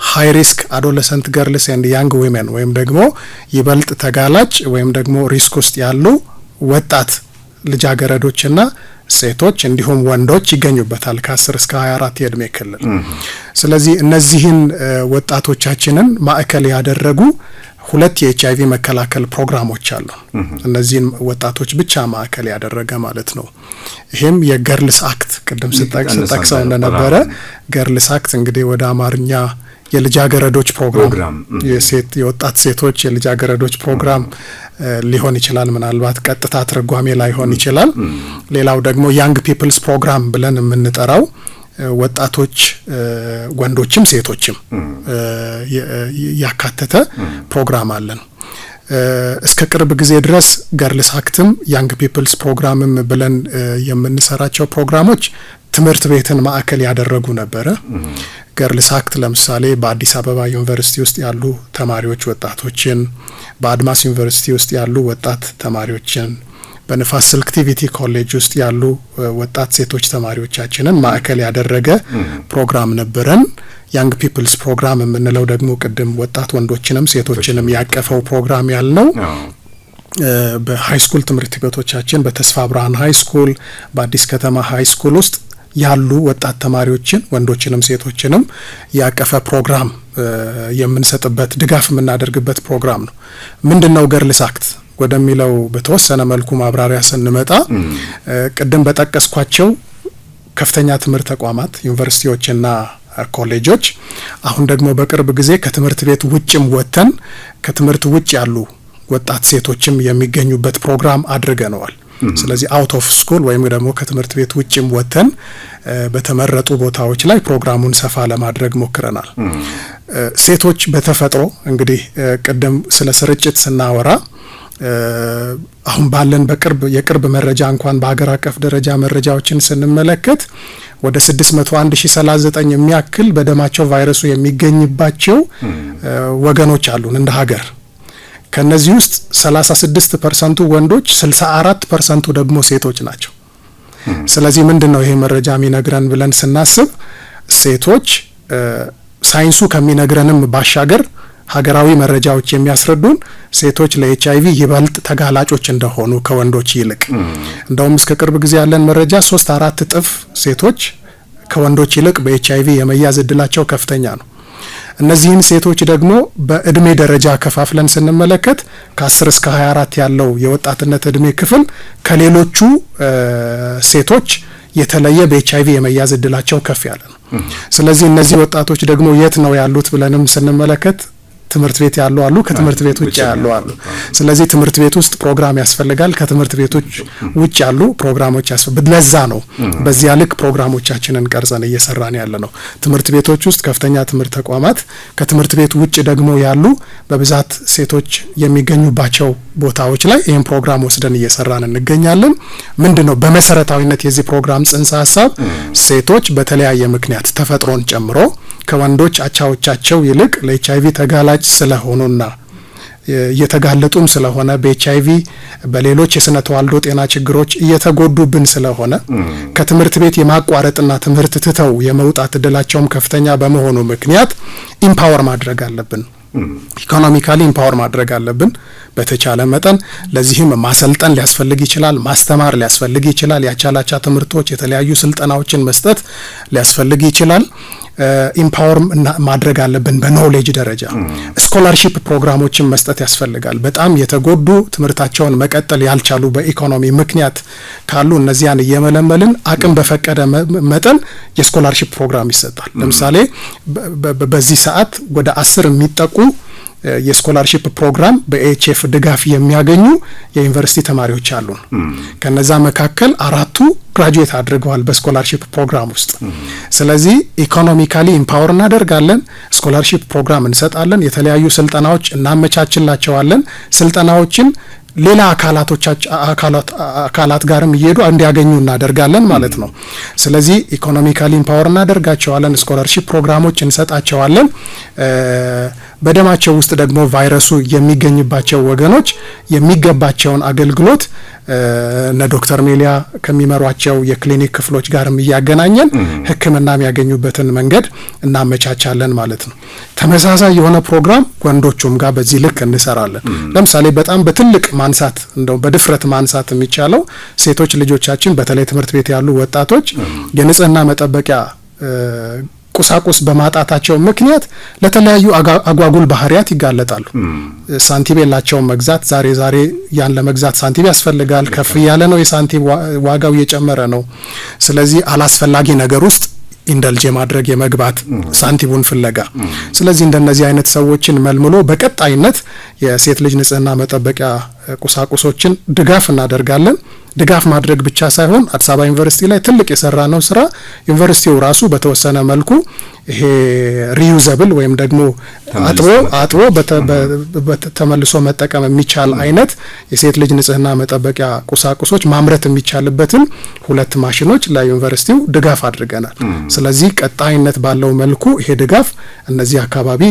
ሃይ ሪስክ አዶለሰንት ገርልስ ኤንድ ያንግ ዊሜን ወይም ደግሞ ይበልጥ ተጋላጭ ወይም ደግሞ ሪስክ ውስጥ ያሉ ወጣት ልጃገረዶችና ሴቶች እንዲሁም ወንዶች ይገኙበታል ከ10 እስከ 24 የእድሜ ክልል። ስለዚህ እነዚህን ወጣቶቻችንን ማዕከል ያደረጉ 2 የኤችአይቪ መከላከል ፕሮግራሞች አሉ። እነዚህን ወጣቶች ብቻ ማዕከል ያደረገ ማለት ነው። ይሄም የገርልስ አክት ቅድም ስጠቅሰው እንደነበረ ገርልስ አክት እንግዲህ ወደ አማርኛ የልጃገረዶች ፕሮግራም የወጣት ሴቶች የልጃገረዶች ፕሮግራም ሊሆን ይችላል። ምናልባት ቀጥታ ትርጓሜ ላይሆን ይችላል። ሌላው ደግሞ ያንግ ፒፕልስ ፕሮግራም ብለን የምንጠራው ወጣቶች ወንዶችም ሴቶችም ያካተተ ፕሮግራም አለን። እስከ ቅርብ ጊዜ ድረስ ገርልስ አክትም ያንግ ፒፕልስ ፕሮግራምም ብለን የምንሰራቸው ፕሮግራሞች ትምህርት ቤትን ማዕከል ያደረጉ ነበረ። ገርልስ አክት ለምሳሌ በአዲስ አበባ ዩኒቨርሲቲ ውስጥ ያሉ ተማሪዎች ወጣቶችን፣ በአድማስ ዩኒቨርሲቲ ውስጥ ያሉ ወጣት ተማሪዎችን፣ በንፋስ ስልክ ቲቪቲ ኮሌጅ ውስጥ ያሉ ወጣት ሴቶች ተማሪዎቻችንን ማዕከል ያደረገ ፕሮግራም ነበረን። ያንግ ፒፕልስ ፕሮግራም የምንለው ደግሞ ቅድም ወጣት ወንዶችንም ሴቶችንም ያቀፈው ፕሮግራም ያልነው በሃይ ስኩል ትምህርት ቤቶቻችን በተስፋ ብርሃን ሃይ ስኩል፣ በአዲስ ከተማ ሃይ ስኩል ውስጥ ያሉ ወጣት ተማሪዎችን ወንዶችንም ሴቶችንም ያቀፈ ፕሮግራም የምንሰጥበት ድጋፍ የምናደርግበት ፕሮግራም ነው። ምንድነው ገርልስ አክት ወደሚለው በተወሰነ መልኩ ማብራሪያ ስንመጣ ቅድም በጠቀስኳቸው ከፍተኛ ትምህርት ተቋማት ዩኒቨርሲቲዎችና ኮሌጆች አሁን ደግሞ በቅርብ ጊዜ ከትምህርት ቤት ውጭም ወጥተን ከትምህርት ውጭ ያሉ ወጣት ሴቶችም የሚገኙበት ፕሮግራም አድርገነዋል። ስለዚህ አውት ኦፍ ስኩል ወይም ደግሞ ከትምህርት ቤት ውጭም ወጥተን በተመረጡ ቦታዎች ላይ ፕሮግራሙን ሰፋ ለማድረግ ሞክረናል። ሴቶች በተፈጥሮ እንግዲህ ቅድም ስለ ስርጭት ስናወራ አሁን ባለን የቅርብ መረጃ እንኳን በሀገር አቀፍ ደረጃ መረጃዎችን ስንመለከት ወደ 601,039 የሚያክል በደማቸው ቫይረሱ የሚገኝባቸው ወገኖች አሉን እንደ ሀገር። ከነዚህ ውስጥ 36% ወንዶች 64% ደግሞ ሴቶች ናቸው። ስለዚህ ምንድነው ይሄ መረጃ የሚነግረን ብለን ስናስብ ሴቶች ሳይንሱ ከሚነግረንም ባሻገር ሀገራዊ መረጃዎች የሚያስረዱን ሴቶች ለኤችአይቪ ይበልጥ ተጋላጮች እንደሆኑ ከወንዶች ይልቅ እንደውም እስከ ቅርብ ጊዜ ያለን መረጃ 3-4 እጥፍ ሴቶች ከወንዶች ይልቅ በኤችአይቪ የመያዝ እድላቸው ከፍተኛ ነው። እነዚህን ሴቶች ደግሞ በእድሜ ደረጃ ከፋፍለን ስንመለከት ከ10 እስከ 24 ያለው የወጣትነት እድሜ ክፍል ከሌሎቹ ሴቶች የተለየ በኤችአይቪ የመያዝ እድላቸው ከፍ ያለ ነው። ስለዚህ እነዚህ ወጣቶች ደግሞ የት ነው ያሉት ብለንም ስንመለከት ትምህርት ቤት ያሉ አሉ፣ ከትምህርት ቤት ውጭ ያሉ አሉ። ስለዚህ ትምህርት ቤት ውስጥ ፕሮግራም ያስፈልጋል፣ ከትምህርት ቤቶች ውጭ ያሉ ፕሮግራሞች ያስፈልጋል። ለዛ ነው በዚያ ልክ ፕሮግራሞቻችንን ቀርጸን እየሰራን ያለ ነው። ትምህርት ቤቶች ውስጥ ከፍተኛ ትምህርት ተቋማት፣ ከትምህርት ቤት ውጭ ደግሞ ያሉ በብዛት ሴቶች የሚገኙባቸው ቦታዎች ላይ ይህን ፕሮግራም ወስደን እየሰራን እንገኛለን። ምንድነው በመሰረታዊነት የዚህ ፕሮግራም ጽንሰ ሀሳብ ሴቶች በተለያየ ምክንያት ተፈጥሮን ጨምሮ ከወንዶች አቻዎቻቸው ይልቅ ለኤችአይቪ ተጋላጭ ስለሆኑና እየተጋለጡም ስለሆነ በኤችአይቪ በሌሎች የስነ ተዋልዶ ጤና ችግሮች እየተጎዱብን ስለሆነ ከትምህርት ቤት የማቋረጥና ትምህርት ትተው የመውጣት እድላቸውም ከፍተኛ በመሆኑ ምክንያት ኢምፓወር ማድረግ አለብን። ኢኮኖሚካሊ ኢምፓወር ማድረግ አለብን በተቻለ መጠን። ለዚህም ማሰልጠን ሊያስፈልግ ይችላል፣ ማስተማር ሊያስፈልግ ይችላል፣ ያቻላቻ ትምህርቶች የተለያዩ ስልጠናዎችን መስጠት ሊያስፈልግ ይችላል። ኢምፓወር ማድረግ አለብን በኖሌጅ ደረጃ። ስኮላርሺፕ ፕሮግራሞችን መስጠት ያስፈልጋል። በጣም የተጎዱ ትምህርታቸውን መቀጠል ያልቻሉ በኢኮኖሚ ምክንያት ካሉ እነዚያን እየመለመልን አቅም በፈቀደ መጠን የስኮላርሺፕ ፕሮግራም ይሰጣል። ለምሳሌ በዚህ ሰዓት ወደ 10 የሚጠቁ የስኮላርሺፕ ፕሮግራም በኤችኤፍ ድጋፍ የሚያገኙ የዩኒቨርሲቲ ተማሪዎች አሉን። ከነዛ መካከል 4ቱ ግራጁዌት አድርገዋል በስኮላርሺፕ ፕሮግራም ውስጥ። ስለዚህ ኢኮኖሚካሊ ኢምፓወር እናደርጋለን፣ ስኮላርሺፕ ፕሮግራም እንሰጣለን፣ የተለያዩ ስልጠናዎች እናመቻችላቸዋለን። ስልጠናዎችን ሌላ አካላት ጋርም እየሄዱ እንዲያገኙ እናደርጋለን ማለት ነው። ስለዚህ ኢኮኖሚካሊ ኢምፓወር እናደርጋቸዋለን፣ ስኮላርሺፕ ፕሮግራሞች እንሰጣቸዋለን። በደማቸው ውስጥ ደግሞ ቫይረሱ የሚገኝባቸው ወገኖች የሚገባቸውን አገልግሎት እነ ዶክተር ሜሊያ ከሚመሯቸው የክሊኒክ ክፍሎች ጋርም እያገናኘን ሕክምና የሚያገኙበትን መንገድ እናመቻቻለን ማለት ነው። ተመሳሳይ የሆነ ፕሮግራም ወንዶቹም ጋር በዚህ ልክ እንሰራለን። ለምሳሌ በጣም በትልቅ ማንሳት እንደው በድፍረት ማንሳት የሚቻለው ሴቶች ልጆቻችን በተለይ ትምህርት ቤት ያሉ ወጣቶች የንጽህና መጠበቂያ ቁሳቁስ በማጣታቸው ምክንያት ለተለያዩ አጓጉል ባህሪያት ይጋለጣሉ። ሳንቲም የላቸውም መግዛት። ዛሬ ያን ለመግዛት ሳንቲም ያስፈልጋል። ከፍ ያለ ነው የሳንቲም ዋጋው እየጨመረ ነው። ስለዚህ አላስፈላጊ ነገር ውስጥ ኢንደልጅ ማድረግ የመግባት ሳንቲሙን ፍለጋ። ስለዚህ እንደነዚህ አይነት ሰዎችን መልምሎ በቀጣይነት የሴት ልጅ ንጽህና መጠበቂያ ቁሳቁሶችን ድጋፍ እናደርጋለን። ድጋፍ ማድረግ ብቻ ሳይሆን አዲስ አበባ ዩኒቨርሲቲ ላይ ትልቅ የሰራ ነው ስራ ዩኒቨርሲቲው ራሱ በተወሰነ መልኩ ይሄ ሪዩዘብል ወይም ደግሞ አጥቦ ተመልሶ መጠቀም የሚቻል አይነት የሴት ልጅ ንጽህና መጠበቂያ ቁሳቁሶች ማምረት የሚቻልበትን 2 ማሽኖች ለዩኒቨርሲቲው ድጋፍ አድርገናል። ስለዚህ ቀጣይነት ባለው መልኩ ይሄ ድጋፍ እነዚህ አካባቢ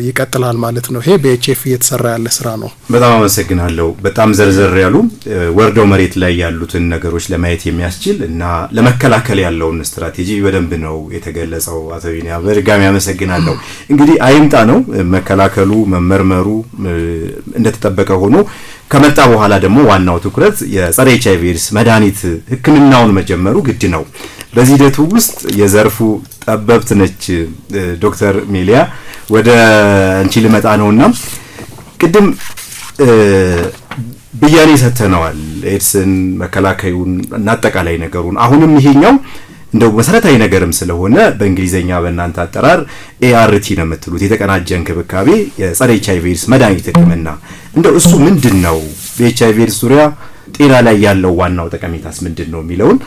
ይቀጥላል ማለት ነው። ይሄ በኤችኤፍ እየተሰራ ያለ ስራ ነው። በጣም አመሰግናለሁ። በጣም ዘርዘር ያሉ ወርደው መሬት ላይ ያሉ ያሉትን ነገሮች ለማየት የሚያስችል እና ለመከላከል ያለውን ስትራቴጂ በደንብ ነው የተገለጸው። አቶ ቢኒያም በድጋሚ አመሰግናለሁ። እንግዲህ አይምጣ ነው መከላከሉ መመርመሩ እንደተጠበቀ ሆኖ ከመጣ በኋላ ደግሞ ዋናው ትኩረት የጸረ ኤችአይቪ ኤድስ መድኃኒት ህክምናውን መጀመሩ ግድ ነው። በዚህ ሂደቱ ውስጥ የዘርፉ ጠበብት ነች ዶክተር ሜሊያ ወደ አንቺ ልመጣ ነውና ቅድም ብያኔ ሰተነዋል ኤድስን መከላከዩን እና አጠቃላይ ነገሩን። አሁንም ይሄኛው እንደው መሰረታዊ ነገርም ስለሆነ በእንግሊዘኛ በእናንተ አጠራር ART ነው የምትሉት የተቀናጀ እንክብካቤ የጸረ ኤችአይቪ ኤድስ መድኃኒት ህክምና እንደው እሱ ምንድነው? በኤችአይቪ ኤድስ ዙሪያ ጤና ላይ ያለው ዋናው ጠቀሜታስ ምንድነው የሚለውን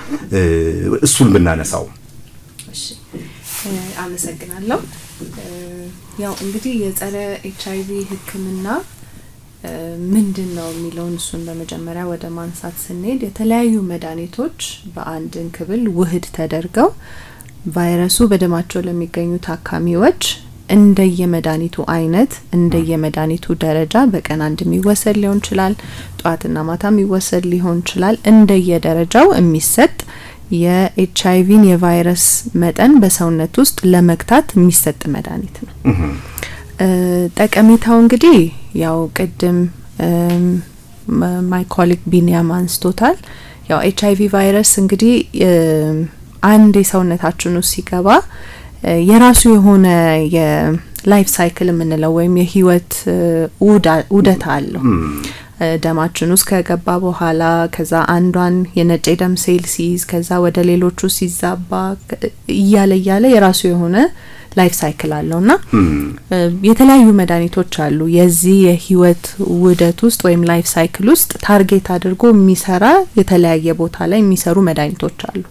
እሱን ብናነሳው። እሺ አመሰግናለሁ። ያው እንግዲህ የጸረ ኤችአይቪ ህክምና ምንድነው የሚለውን እሱን በመጀመሪያ ወደ ማንሳት ስንሄድ የተለያዩ መድኃኒቶች በአንድ እንክብል ውህድ ተደርገው ቫይረሱ በደማቸው ለሚገኙ ታካሚዎች እንደየመድኃኒቱ አይነት እንደየመድኃኒቱ ደረጃ በቀን አንድ የሚወሰድ ሊሆን ይችላል፣ ጧትና ማታ የሚወሰድ ሊሆን ይችላል። እንደየደረጃው የሚሰጥ የኤችአይቪን የቫይረስ መጠን በሰውነት ውስጥ ለመግታት የሚሰጥ መድኃኒት ነው። ጠቀሜታው እንግዲህ ያው ቅድም ማይ ኮሊግ ቢኒያም አንስቶታል። ያው ኤችአይቪ ቫይረስ እንግዲህ አንድ የሰውነታችን ውስጥ ሲገባ የራሱ የሆነ የላይፍ ሳይክል የምንለው ወይም የህይወት ዑደት አለው። ደማችን ውስጥ ከገባ በኋላ ከዛ አንዷን የነጭ ደም ሴል ሲይዝ ከዛ ወደ ሌሎቹ ሲዛባ እያለ የራሱ የሆነ ላይፍ ሳይክል አለውና የተለያዩ መድኃኒቶች አሉ የዚህ የህይወት ውደት ውስጥ ወይም ላይፍ ሳይክል ውስጥ ታርጌት አድርጎ የሚሰራ የተለያየ ቦታ ላይ የሚሰሩ መድኃኒቶች አሉ።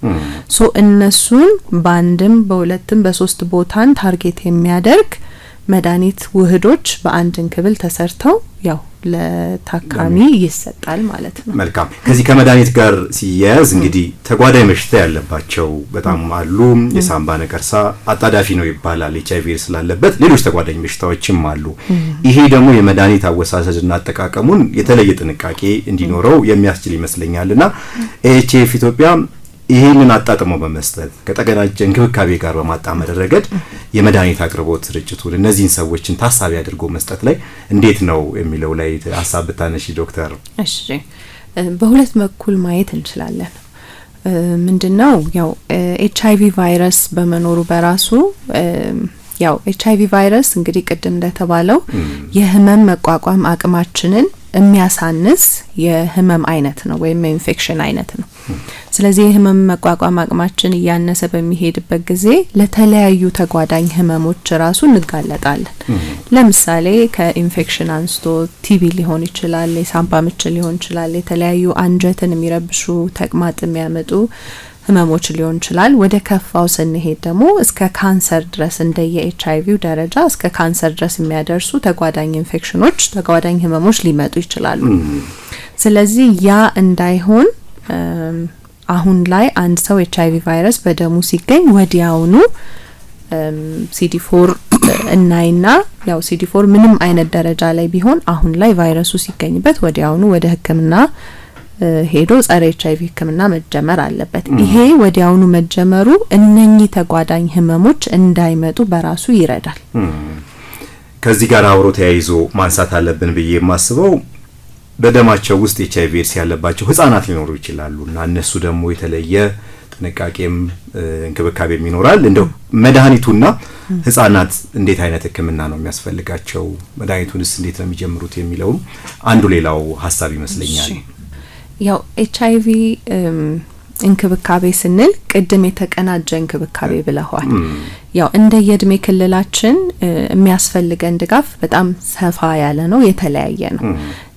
ሶ እነሱን በአንድም በሁለትም በሶስት ቦታን ታርጌት የሚያደርግ መድኃኒት ውህዶች በአንድ እንክብል ተሰርተው ያው ለታካሚ ይሰጣል ማለት ነው። መልካም። ከዚህ ከመድኃኒት ጋር ሲያያዝ እንግዲህ ተጓዳኝ በሽታ ያለባቸው በጣም አሉ። የሳምባ ነቀርሳ አጣዳፊ ነው ይባላል ኤችአይቪ ስላለበት፣ ሌሎች ተጓዳኝ በሽታዎችም አሉ። ይሄ ደግሞ የመድኃኒት አወሳሰድና አጠቃቀሙን የተለየ ጥንቃቄ እንዲኖረው የሚያስችል ይመስለኛልና ኤችኤፍ ኢትዮጵያ ይሄንን አጣጥሞ በመስጠት ከተቀናጀ እንክብካቤ ጋር በማጣመር ረገድ የመድኃኒት አቅርቦት ስርጭቱን እነዚህን ሰዎችን ታሳቢ አድርጎ መስጠት ላይ እንዴት ነው የሚለው ላይ ሐሳብ ብታነሺ ዶክተር። እሺ በሁለት በኩል ማየት እንችላለን። ምንድነው ያው ኤችአይቪ ቫይረስ በመኖሩ በራሱ ያው ኤችአይቪ ቫይረስ እንግዲህ ቅድም እንደተባለው የህመም መቋቋም አቅማችንን የሚያሳንስ የህመም አይነት ነው ወይም ኢንፌክሽን አይነት ነው። ስለዚህ የህመም መቋቋም አቅማችን እያነሰ በሚሄድበት ጊዜ ለተለያዩ ተጓዳኝ ህመሞች ራሱ እንጋለጣለን። ለምሳሌ ከኢንፌክሽን አንስቶ ቲቢ ሊሆን ይችላል፣ የሳምባ ምች ሊሆን ይችላል፣ የተለያዩ አንጀትን የሚረብሹ ተቅማጥ የሚያመጡ ህመሞች ሊሆን ይችላል። ወደ ከፋው ስንሄድ ደግሞ እስከ ካንሰር ድረስ እንደ የኤችአይቪው ደረጃ እስከ ካንሰር ድረስ የሚያደርሱ ተጓዳኝ ኢንፌክሽኖች ተጓዳኝ ህመሞች ሊመጡ ይችላሉ። ስለዚህ ያ እንዳይሆን አሁን ላይ አንድ ሰው ኤችአይቪ ቫይረስ በደሙ ሲገኝ ወዲያውኑ CD4 እናይና ያው CD4 ምንም አይነት ደረጃ ላይ ቢሆን አሁን ላይ ቫይረሱ ሲገኝበት ወዲያውኑ ወደ ህክምና ሄዶ ጸረ ኤችአይቪ ህክምና መጀመር አለበት። ይሄ ወዲያውኑ መጀመሩ እነኚህ ተጓዳኝ ህመሞች እንዳይመጡ በራሱ ይረዳል። ከዚህ ጋር አብሮ ተያይዞ ማንሳት አለብን ብዬ የማስበው በደማቸው ውስጥ ኤችአይቪ ኤድስ ያለባቸው ህፃናት ሊኖሩ ይችላሉና እነሱ ደግሞ የተለየ ጥንቃቄም እንክብካቤም ይኖራል። እንደው መድኃኒቱና ህፃናት እንዴት አይነት ህክምና ነው የሚያስፈልጋቸው፣ መድኃኒቱንስ እንዴት ነው የሚጀምሩት የሚለው አንዱ ሌላው ሐሳብ ይመስለኛል። ያው ኤችአይቪ እንክብካቤ ስንል ቅድም የተቀናጀ እንክብካቤ ብለዋል። ያው እንደ የእድሜ ክልላችን የሚያስፈልገን ድጋፍ በጣም ሰፋ ያለ ነው፣ የተለያየ ነው።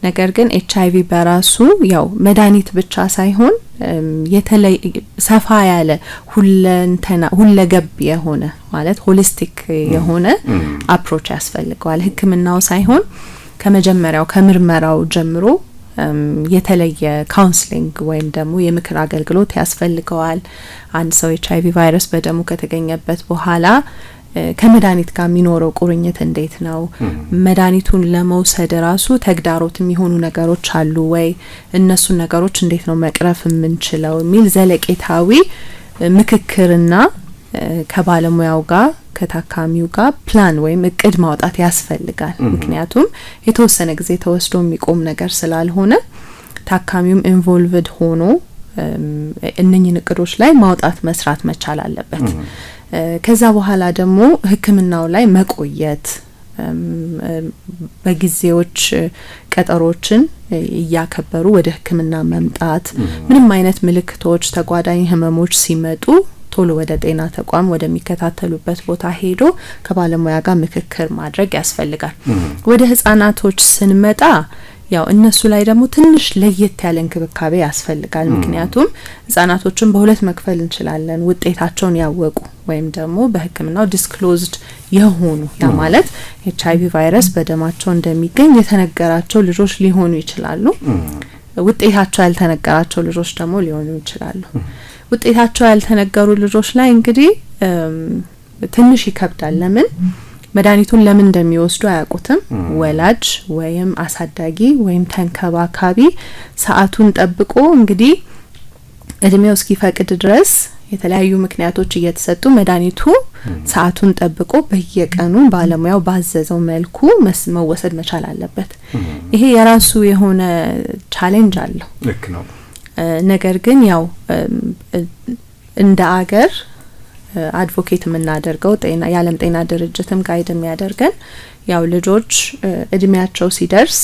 ነገር ግን ኤችአይቪ በራሱ ያው መድኃኒት ብቻ ሳይሆን ሰፋ ያለ ሁለገብ የሆነ ማለት ሆሊስቲክ የሆነ አፕሮች ያስፈልገዋል። ህክምናው ሳይሆን ከመጀመሪያው ከምርመራው ጀምሮ የተለየ ካውንስሊንግ ወይም ደግሞ የምክር አገልግሎት ያስፈልገዋል። አንድ ሰው ኤችአይቪ ቫይረስ በደሙ ከተገኘበት በኋላ ከመድኃኒት ጋር የሚኖረው ቁርኝት እንዴት ነው? መድኃኒቱን ለመውሰድ ራሱ ተግዳሮት የሚሆኑ ነገሮች አሉ ወይ? እነሱን ነገሮች እንዴት ነው መቅረፍ የምንችለው የሚል ዘለቄታዊ ምክክርና ከባለሙያው ጋር ከታካሚው ጋር ፕላን ወይም እቅድ ማውጣት ያስፈልጋል። ምክንያቱም የተወሰነ ጊዜ ተወስዶ የሚቆም ነገር ስላልሆነ ታካሚውም ኢንቮልቭድ ሆኖ እነኚህን እቅዶች ላይ ማውጣት መስራት መቻል አለበት። ከዛ በኋላ ደግሞ ሕክምናው ላይ መቆየት በጊዜዎች ቀጠሮችን እያከበሩ ወደ ሕክምና መምጣት ምንም አይነት ምልክቶች ተጓዳኝ ህመሞች ሲመጡ ቶሎ ወደ ጤና ተቋም ወደሚከታተሉበት ቦታ ሄዶ ከባለሙያ ጋር ምክክር ማድረግ ያስፈልጋል። ወደ ህጻናቶች ስንመጣ ያው እነሱ ላይ ደግሞ ትንሽ ለየት ያለ እንክብካቤ ያስፈልጋል። ምክንያቱም ህጻናቶችን በሁለት መክፈል እንችላለን። ውጤታቸውን ያወቁ ወይም ደግሞ በህክምናው ዲስክሎዝድ የሆኑ ያ ማለት HIV ቫይረስ በደማቸው እንደሚገኝ የተነገራቸው ልጆች ሊሆኑ ይችላሉ። ውጤታቸው ያልተነገራቸው ልጆች ደግሞ ሊሆኑ ይችላሉ። ውጤታቸው ያልተነገሩ ልጆች ላይ እንግዲህ ትንሽ ይከብዳል። ለምን መድኃኒቱን ለምን እንደሚወስዱ አያውቁትም። ወላጅ ወይም አሳዳጊ ወይም ተንከባካቢ ሰዓቱን ጠብቆ እንግዲህ እድሜው እስኪፈቅድ ድረስ የተለያዩ ምክንያቶች እየተሰጡ መድኃኒቱ ሰዓቱን ጠብቆ በየቀኑ ባለሙያው ባዘዘው መልኩ መወሰድ መቻል አለበት። ይሄ የራሱ የሆነ ቻሌንጅ አለው። ልክ ነው። ነገር ግን ያው እንደ አገር አድቮኬት የምናደርገው የዓለም ጤና ድርጅትም ጋይድ የሚያደርገን ያው ልጆች እድሜያቸው ሲደርስ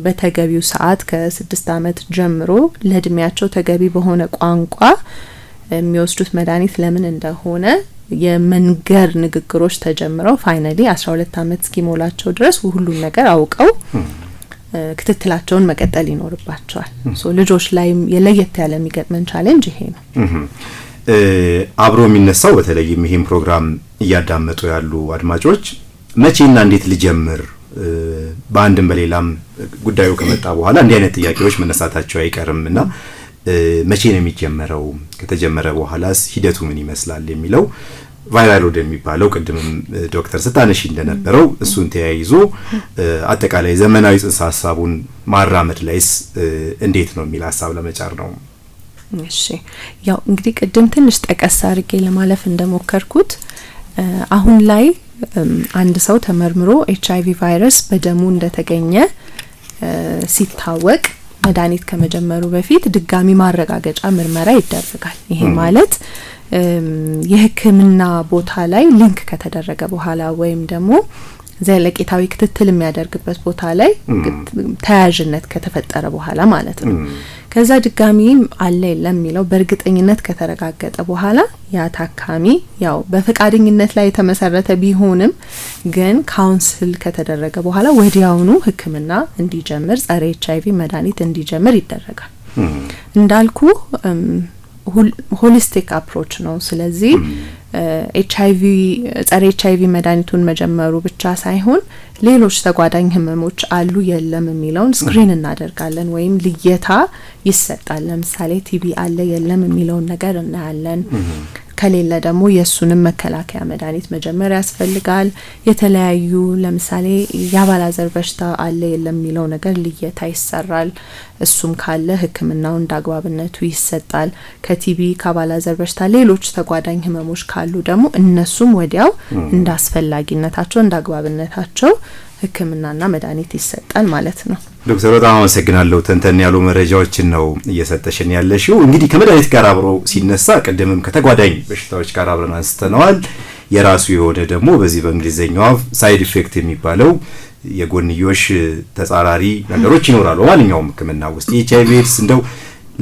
በተገቢው ሰዓት ከ6 አመት ጀምሮ ለእድሜያቸው ተገቢ በሆነ ቋንቋ የሚወስዱት መድኃኒት ለምን እንደሆነ የመንገር ንግግሮች ተጀምረው ፋይናሊ 12 አመት እስኪሞላቸው ድረስ ሁሉም ነገር አውቀው ክትትላቸውን መቀጠል ይኖርባቸዋል። ሶ ልጆች ላይ የለየት ያለ የሚገጥመን ቻሌንጅ ይሄ ነው። አብሮ የሚነሳው በተለይም ይሄን ፕሮግራም እያዳመጡ ያሉ አድማጮች መቼና እንዴት ልጀምር በአንድም በሌላም ጉዳዩ ከመጣ በኋላ እንዲህ አይነት ጥያቄዎች መነሳታቸው አይቀርምና መቼ ነው የሚጀመረው? ከተጀመረ በኋላስ ሂደቱ ምን ይመስላል የሚለው ቫይራል ሎድ የሚባለው ቅድምም ዶክተር ስታነሺ እንደነበረው እሱን ተያይዞ አጠቃላይ ዘመናዊ ጽንሰ ሐሳቡን ማራመድ ላይስ እንዴት ነው የሚል ሐሳብ ለመጫር ነው። እሺ ያው እንግዲህ ቅድም ትንሽ ጠቀስ አድርጌ ለማለፍ እንደሞከርኩት አሁን ላይ አንድ ሰው ተመርምሮ HIV ቫይረስ በደሙ እንደተገኘ ሲታወቅ መድኃኒት ከመጀመሩ በፊት ድጋሚ ማረጋገጫ ምርመራ ይደረጋል። ይሄ ማለት የሕክምና ቦታ ላይ ሊንክ ከተደረገ በኋላ ወይም ደግሞ ዘለቄታዊ ክትትል የሚያደርግበት ቦታ ላይ ተያያዥነት ከተፈጠረ በኋላ ማለት ነው። ከዛ ድጋሚ አለ የለም የሚለው በእርግጠኝነት ከተረጋገጠ በኋላ ያ ታካሚ ያው በፈቃደኝነት ላይ የተመሰረተ ቢሆንም ግን ካውንስል ከተደረገ በኋላ ወዲያውኑ ሕክምና እንዲጀምር ጸረ HIV መድኃኒት እንዲጀምር ይደረጋል። እንዳልኩ ሆሊስቲክ አፕሮች ነው። ስለዚህ HIV ጸረ HIV መድኃኒቱን መጀመሩ ብቻ ሳይሆን ሌሎች ተጓዳኝ ህመሞች አሉ የለም የሚለውን ስክሪን እናደርጋለን ወይም ልየታ ይሰጣል። ለምሳሌ ቲቢ አለ የለም የሚለውን ነገር እናያለን። ከሌለ ደግሞ የሱንም መከላከያ መድኃኒት መጀመር ያስፈልጋል። የተለያዩ ለምሳሌ የአባላዘር በሽታ አለ የለም የሚለው ነገር ልየታ ይሰራል። እሱም ካለ ህክምናው እንዳግባብነቱ ይሰጣል። ከቲቢ ከአባላዘር በሽታ ሌሎች ተጓዳኝ ህመሞች ካሉ ደግሞ እነሱም ወዲያው እንዳስፈላጊነታቸው እንዳግባብነታቸው ህክምናና መድኃኒት ይሰጣል ማለት ነው። ዶክተር በጣም አመሰግናለሁ። ተንተን ያሉ መረጃዎችን ነው እየሰጠሽን ያለሽው። እንግዲህ ከመድኃኒት ጋር አብሮ ሲነሳ ቀደምም ከተጓዳኝ በሽታዎች ጋር አብረን አንስተናል። የራሱ የሆነ ደግሞ በዚህ በእንግሊዘኛው ሳይድ ኢፌክት የሚባለው የጎንዮሽ ተጻራሪ ነገሮች ይኖራሉ ማንኛውም ህክምና ውስጥ። HIV ኤድስ እንደው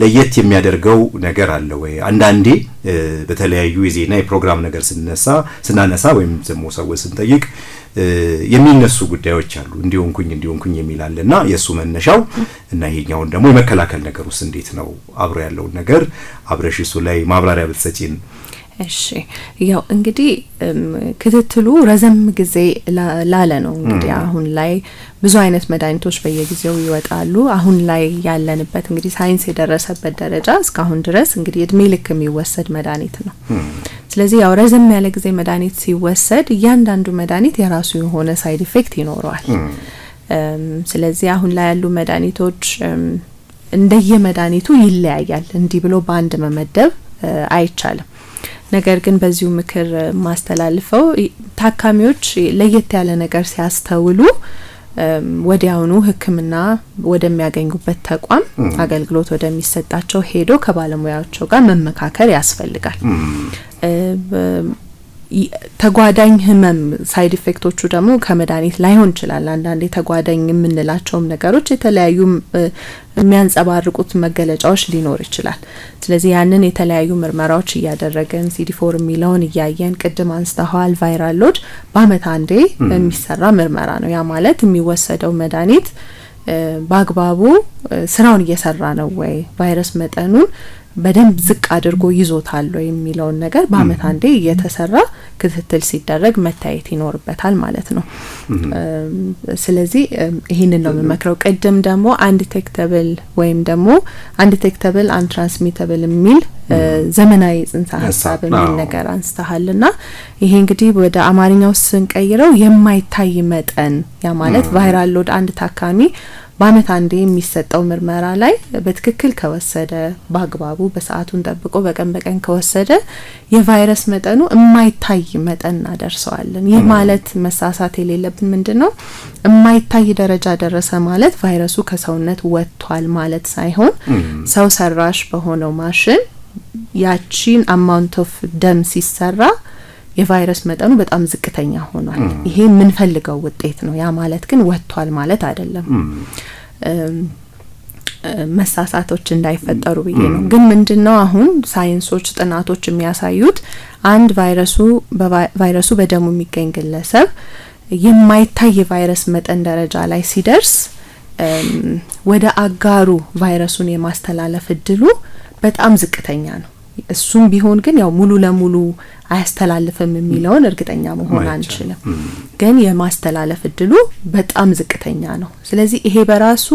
ለየት የሚያደርገው ነገር አለ ወይ? አንዳንዴ በተለያዩ የዜና የፕሮግራም ነገር ስናነሳ ወይም ደግሞ ሰዎች ስንጠይቅ የሚነሱ ጉዳዮች አሉ። እንዲሆንኩኝ የሚላልና የሱ መነሻው እና ይሄኛውን ደግሞ የመከላከል ነገር ውስጥ እንዴት ነው አብሮ ያለው ነገር አብረሽ እሱ ላይ ማብራሪያ ብትሰጪን። እሺ ያው እንግዲህ ክትትሉ ረዘም ጊዜ ላለ ነው። እንግዲህ አሁን ላይ ብዙ አይነት መድኃኒቶች በየጊዜው ይወጣሉ። አሁን ላይ ያለንበት እንግዲህ ሳይንስ የደረሰበት ደረጃ እስካሁን ድረስ እንግዲህ እድሜ ልክ የሚወሰድ መድኃኒት ነው። ስለዚህ ያው ረዘም ያለ ጊዜ መድኃኒት ሲወሰድ እያንዳንዱ መድኃኒት የራሱ የሆነ ሳይድ ኢፌክት ይኖረዋል። ስለዚህ አሁን ላይ ያሉ መድኃኒቶች እንደየመድኃኒቱ ይለያያል። እንዲህ ብሎ በአንድ መመደብ አይቻልም። ነገር ግን በዚሁ ምክር ማስተላልፈው ታካሚዎች ለየት ያለ ነገር ሲያስተውሉ ወዲያውኑ ሕክምና ወደሚያገኙበት ተቋም አገልግሎት ወደሚሰጣቸው ሄዶ ከባለሙያቸው ጋር መመካከር ያስፈልጋል። ተጓዳኝ ህመም ሳይድ ኢፌክቶቹ ደግሞ ከመድኃኒት ላይሆን ይችላል። አንዳንዴ ተጓዳኝ የምንላቸውም ነገሮች የተለያዩ የሚያንጸባርቁት መገለጫዎች ሊኖር ይችላል። ስለዚህ ያንን የተለያዩ ምርመራዎች እያደረገን CD4 የሚለውን እያየን ቅድም አንስተዋል ቫይራል ሎድ በአመት አንዴ የሚሰራ ምርመራ ነው። ያ ማለት የሚወሰደው መድኃኒት በአግባቡ ስራውን እየሰራ ነው ወይ፣ ቫይረስ መጠኑን በደንብ ዝቅ አድርጎ ይዞታል ወይ የሚለውን ነገር በአመት አንዴ እየተሰራ ክትትል ሲደረግ መታየት ይኖርበታል ማለት ነው። ስለዚህ ይሄንን ነው የምመክረው። ቀደም ደግሞ አንዲቴክተብል ወይም ደግሞ አንዲቴክተብል አንትራንስሚተብል የሚል ዘመናዊ ጽንሰ ሐሳብ የሚል ነገር አንስተሃልና ይሄ እንግዲህ ወደ አማርኛው ስንቀይረው የማይታይ መጠን ያ ማለት ቫይራል ሎድ አንድ ታካሚ በአመት አንዴ የሚሰጠው ምርመራ ላይ በትክክል ከወሰደ በአግባቡ በሰዓቱን ጠብቆ በቀን በቀን ከወሰደ የቫይረስ መጠኑ የማይታይ መጠን እናደርሰዋለን። ይህ ማለት መሳሳት የሌለብን ምንድነው የማይታይ ደረጃ ደረሰ ማለት ቫይረሱ ከሰውነት ወጥቷል ማለት ሳይሆን ሰው ሰራሽ በሆነው ማሽን ያቺን አማውንት ኦፍ ደም ሲሰራ የቫይረስ መጠኑ በጣም ዝቅተኛ ሆኗል። ይሄ ምን ፈልገው ውጤት ነው። ያ ማለት ግን ወጥቷል ማለት አይደለም። መሳሳቶች እንዳይፈጠሩ ብዬ ነው። ግን ምንድነው አሁን ሳይንሶች ጥናቶች የሚያሳዩት አንድ ቫይረሱ በደሙ የሚገኝ ግለሰብ የማይታይ የቫይረስ መጠን ደረጃ ላይ ሲደርስ ወደ አጋሩ ቫይረሱን የማስተላለፍ እድሉ በጣም ዝቅተኛ ነው። እሱም ቢሆን ግን ያው ሙሉ ለሙሉ አያስተላልፍም የሚለውን እርግጠኛ መሆን አንችልም። ግን የማስተላለፍ እድሉ በጣም ዝቅተኛ ነው። ስለዚህ ይሄ በራሱ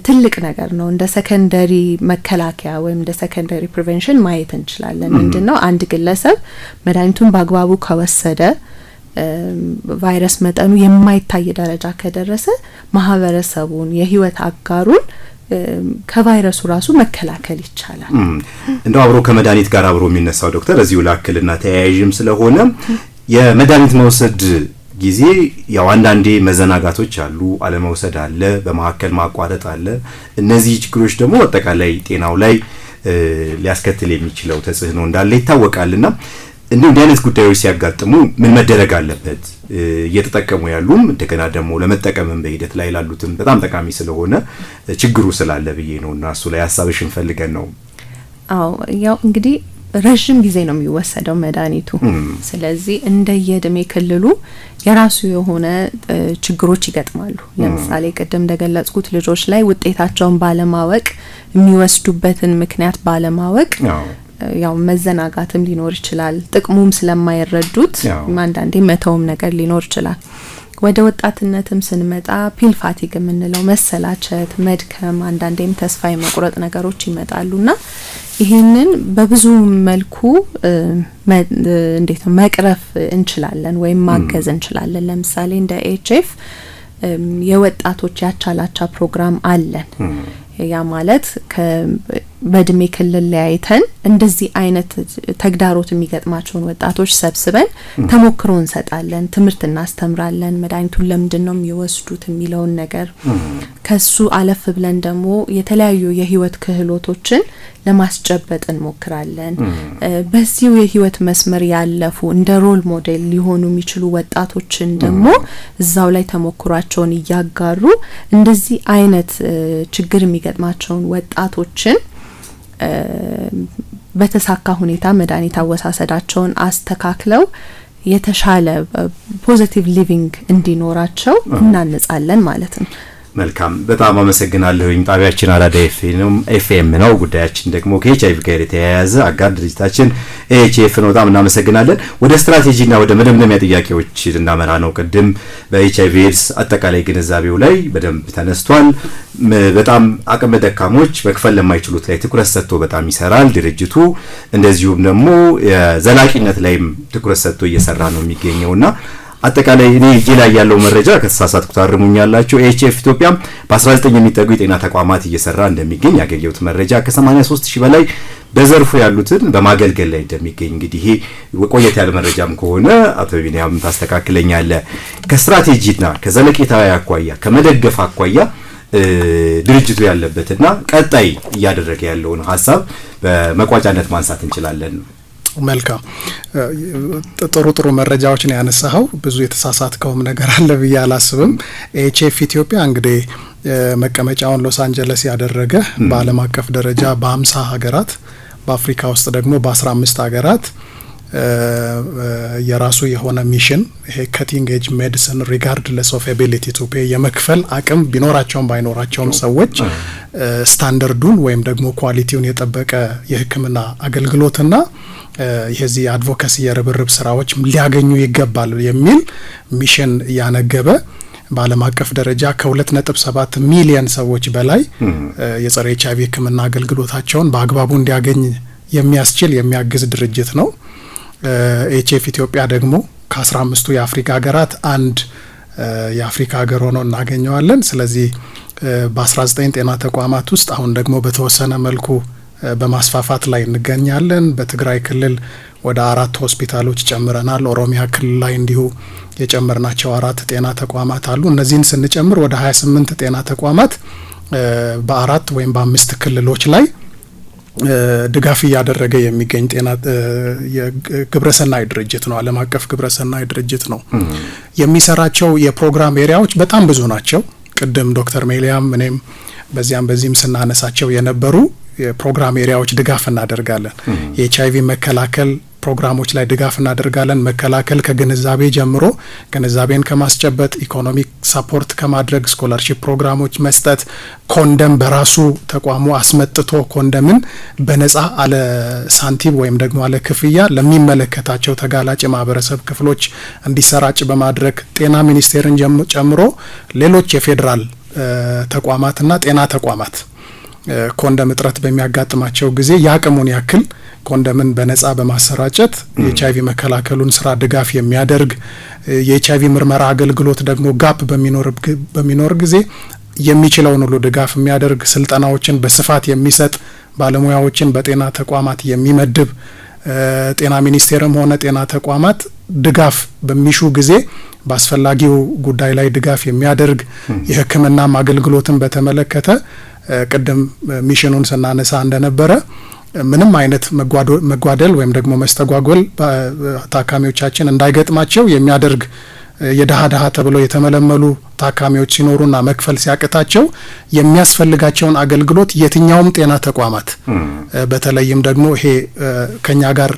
ትልቅ ነገር ነው። እንደ ሰከንደሪ መከላከያ ወይም እንደ ሰከንደሪ ፕሪቨንሽን ማየት እንችላለን። ምንድነው አንድ ግለሰብ መድኃኒቱን በአግባቡ ከወሰደ ቫይረስ መጠኑ የማይታይ ደረጃ ከደረሰ ማህበረሰቡን የህይወት አጋሩን ከቫይረሱ ራሱ መከላከል ይቻላል። እንደው አብሮ ከመድኃኒት ጋር አብሮ የሚነሳው ዶክተር እዚሁ ላክልና ተያያዥም ስለሆነ የመድኃኒት መውሰድ ጊዜ ያው አንዳንዴ መዘናጋቶች አሉ፣ አለመውሰድ አለ፣ በመሐከል ማቋረጥ አለ። እነዚህ ችግሮች ደግሞ አጠቃላይ ጤናው ላይ ሊያስከትል የሚችለው ተጽዕኖ እንዳለ ይታወቃልና እንዲህ አይነት ጉዳዮች ሲያጋጥሙ ምን መደረግ አለበት? እየተጠቀሙ ያሉም እንደገና ደግሞ ለመጠቀምም በሂደት ላይ ላሉትም በጣም ጠቃሚ ስለሆነ ችግሩ ስላለ ብዬ ነውና እሱ ላይ ሐሳብሽን ፈልገን ነው። አዎ ያው እንግዲህ ረጅም ጊዜ ነው የሚወሰደው መድኃኒቱ። ስለዚህ እንደየእድሜ ክልሉ የራሱ የሆነ ችግሮች ይገጥማሉ። ለምሳሌ ቀደም እንደገለጽኩት ልጆች ላይ ውጤታቸውን ባለማወቅ የሚወስዱበትን ምክንያት ባለማወቅ ያው መዘናጋትም ሊኖር ይችላል። ጥቅሙም ስለማይረዱት አንዳንዴ መተውም ነገር ሊኖር ይችላል። ወደ ወጣትነትም ስንመጣ ፒል ፋቲግ የምንለው መሰላቸት፣ መድከም፣ አንዳንዴም ተስፋ የመቁረጥ ነገሮች ይመጣሉና ይሄንን በብዙ መልኩ እንዴት ነው መቅረፍ እንችላለን ወይም ማገዝ እንችላለን። ለምሳሌ እንደ ኤችኤፍ የወጣቶች ያቻላቻ ፕሮግራም አለን። ያ ማለት በእድሜ ክልል ለያይተን እንደዚህ አይነት ተግዳሮት የሚገጥማቸውን ወጣቶች ሰብስበን ተሞክሮ እንሰጣለን፣ ትምህርት እናስተምራለን። መድኃኒቱን ለምንድነው የሚወስዱት የሚለውን ነገር ከሱ አለፍ ብለን ደግሞ የተለያዩ የህይወት ክህሎቶችን ለማስጨበጥ እንሞክራለን። በዚሁ የህይወት መስመር ያለፉ እንደ ሮል ሞዴል ሊሆኑ የሚችሉ ወጣቶችን ደግሞ እዛው ላይ ተሞክሯቸውን እያጋሩ እንደዚህ አይነት ችግር የሚገጥማቸውን ወጣቶችን በተሳካ ሁኔታ መድኃኒት አወሳሰዳቸውን አስተካክለው የተሻለ ፖዚቲቭ ሊቪንግ እንዲኖራቸው እናንጻለን ማለት ነው። መልካም በጣም አመሰግናለሁኝ። ጣቢያችን አራዳ ኤፍኤም ነው። ጉዳያችን ደግሞ ከኤችአይቪ ጋር የተያያዘ አጋር ድርጅታችን ኤችኤፍ ነው። በጣም እናመሰግናለን። ወደ ስትራቴጂና ወደ መደምደሚያ ጥያቄዎች እናመራ ነው። ቅድም በኤችአይቪ ኤድስ አጠቃላይ ግንዛቤው ላይ በደንብ ተነስቷል። በጣም አቅመ ደካሞች መክፈል ለማይችሉት ላይ ትኩረት ሰጥቶ በጣም ይሰራል ድርጅቱ። እንደዚሁም ደግሞ የዘላቂነት ላይም ትኩረት ሰጥቶ እየሰራ ነው የሚገኘውና አጠቃላይ እኔ እጄ ላይ ያለው መረጃ ከተሳሳትኩ ታርሙኛላችሁ። ኤችኤፍ ኢትዮጵያ በ19 የሚጠጉ የጤና ተቋማት እየሰራ እንደሚገኝ ያገኘሁት መረጃ ከ83000 በላይ በዘርፉ ያሉትን በማገልገል ላይ እንደሚገኝ እንግዲህ ይሄ ቆየት ያለ መረጃም ከሆነ አቶ ቢኒያም ታስተካክለኛለህ። ከስትራቴጂና ከዘለቄታዊ አኳያ ከመደገፍ አኳያ ድርጅቱ ያለበትና ቀጣይ እያደረገ ያለውን ሐሳብ በመቋጫነት ማንሳት እንችላለን። መልካም ጥሩ መረጃዎችን ያነሳው። ብዙ የተሳሳተከውም ነገር አለ ብዬ አላስብም። ኤችኤፍ ኢትዮጵያ እንግዲህ መቀመጫውን ሎስ አንጀለስ ያደረገ በዓለም አቀፍ ደረጃ በ50 ሀገራት በአፍሪካ ውስጥ ደግሞ በ15 ሀገራት የራሱ የሆነ ሚሽን ይሄ ከቲንግ ኤጅ ሜዲሲን ሪጋርድለስ ኦፍ ኤቢሊቲ ቱ ፔይ የመክፈል አቅም ቢኖራቸውም ባይኖራቸውም ሰዎች ስታንዳርዱን ወይም ደግሞ ኳሊቲውን የጠበቀ የሕክምና አገልግሎትና የዚህ አድቮካሲ የርብርብ ስራዎች ሊያገኙ ይገባል የሚል ሚሽን ያነገበ በዓለም አቀፍ ደረጃ ከ2.7 ሚሊዮን ሰዎች በላይ የጸረ ኤችአይቪ ሕክምና አገልግሎታቸውን በአግባቡ እንዲያገኝ የሚያስችል የሚያግዝ ድርጅት ነው። ኤችኤፍ ኢትዮጵያ ደግሞ ከ15ቱ የአፍሪካ ሀገራት አንድ የአፍሪካ ሀገር ሆኖ እናገኘዋለን። ስለዚህ በ19 ጤና ተቋማት ውስጥ አሁን ደግሞ በተወሰነ መልኩ በማስፋፋት ላይ እንገኛለን። በትግራይ ክልል ወደ 4 ሆስፒታሎች ጨምረናል። ኦሮሚያ ክልል ላይ እንዲሁ የጨመርናቸው 4 ጤና ተቋማት አሉ። እነዚህን ስንጨምር ወደ 28 ጤና ተቋማት በ4 ወይም በ5 ክልሎች ላይ ድጋፍ እያደረገ የሚገኝ ጤና የግብረሰናይ ድርጅት ነው። ዓለም አቀፍ ግብረሰናይ ድርጅት ነው። የሚሰራቸው የፕሮግራም ኤሪያዎች በጣም ብዙ ናቸው። ቅድም ዶክተር ሜሊያም እኔም በዚህም ስናነሳቸው የነበሩ የፕሮግራም ኤሪያዎች ድጋፍ እናደርጋለን። የኤችአይቪ መከላከል ፕሮግራሞች ላይ ድጋፍ እናደርጋለን። መከላከል ከግንዛቤ ጀምሮ ግንዛቤን ከማስጨበጥ ኢኮኖሚክ ሰፖርት ከማድረግ ስኮላርሺፕ ፕሮግራሞች መስጠት፣ ኮንደም በራሱ ተቋሙ አስመጥቶ ኮንደምን በነጻ አለ ሳንቲም ወይም ደግሞ አለ ክፍያ ለሚመለከታቸው ተጋላጭ ማህበረሰብ ክፍሎች እንዲሰራጭ በማድረግ ጤና ሚኒስቴርን ጨምሮ ሌሎች የፌዴራል ተቋማትና ጤና ተቋማት ኮንደም እጥረት በሚያጋጥማቸው ጊዜ ያቅሙን ያክል ኮንደምን በነጻ በማሰራጨት የኤችአይቪ መከላከሉን ስራ ድጋፍ የሚያደርግ የኤችአይቪ ምርመራ አገልግሎት ደግሞ ጋፕ በሚኖር ጊዜ የሚችለውን ሁሉ ድጋፍ የሚያደርግ ስልጠናዎችን በስፋት የሚሰጥ ባለሙያዎችን በጤና ተቋማት የሚመድብ ጤና ሚኒስቴርም ሆነ ጤና ተቋማት ድጋፍ በሚሹ ጊዜ በአስፈላጊው ጉዳይ ላይ ድጋፍ የሚያደርግ የሕክምና አገልግሎትን በተመለከተ ቅድም ሚሽኑን ስናነሳ እንደነበረ ምንም አይነት መጓደል ወይም ደግሞ መስተጓጎል ታካሚዎቻችን እንዳይገጥማቸው የሚያደርግ የደሃ ተብለው የተመለመሉ ታካሚዎች ሲኖሩና መክፈል ሲያቅታቸው የሚያስፈልጋቸውን አገልግሎት የትኛውም ጤና ተቋማት በተለይም ደግሞ ይሄ ከኛ ጋር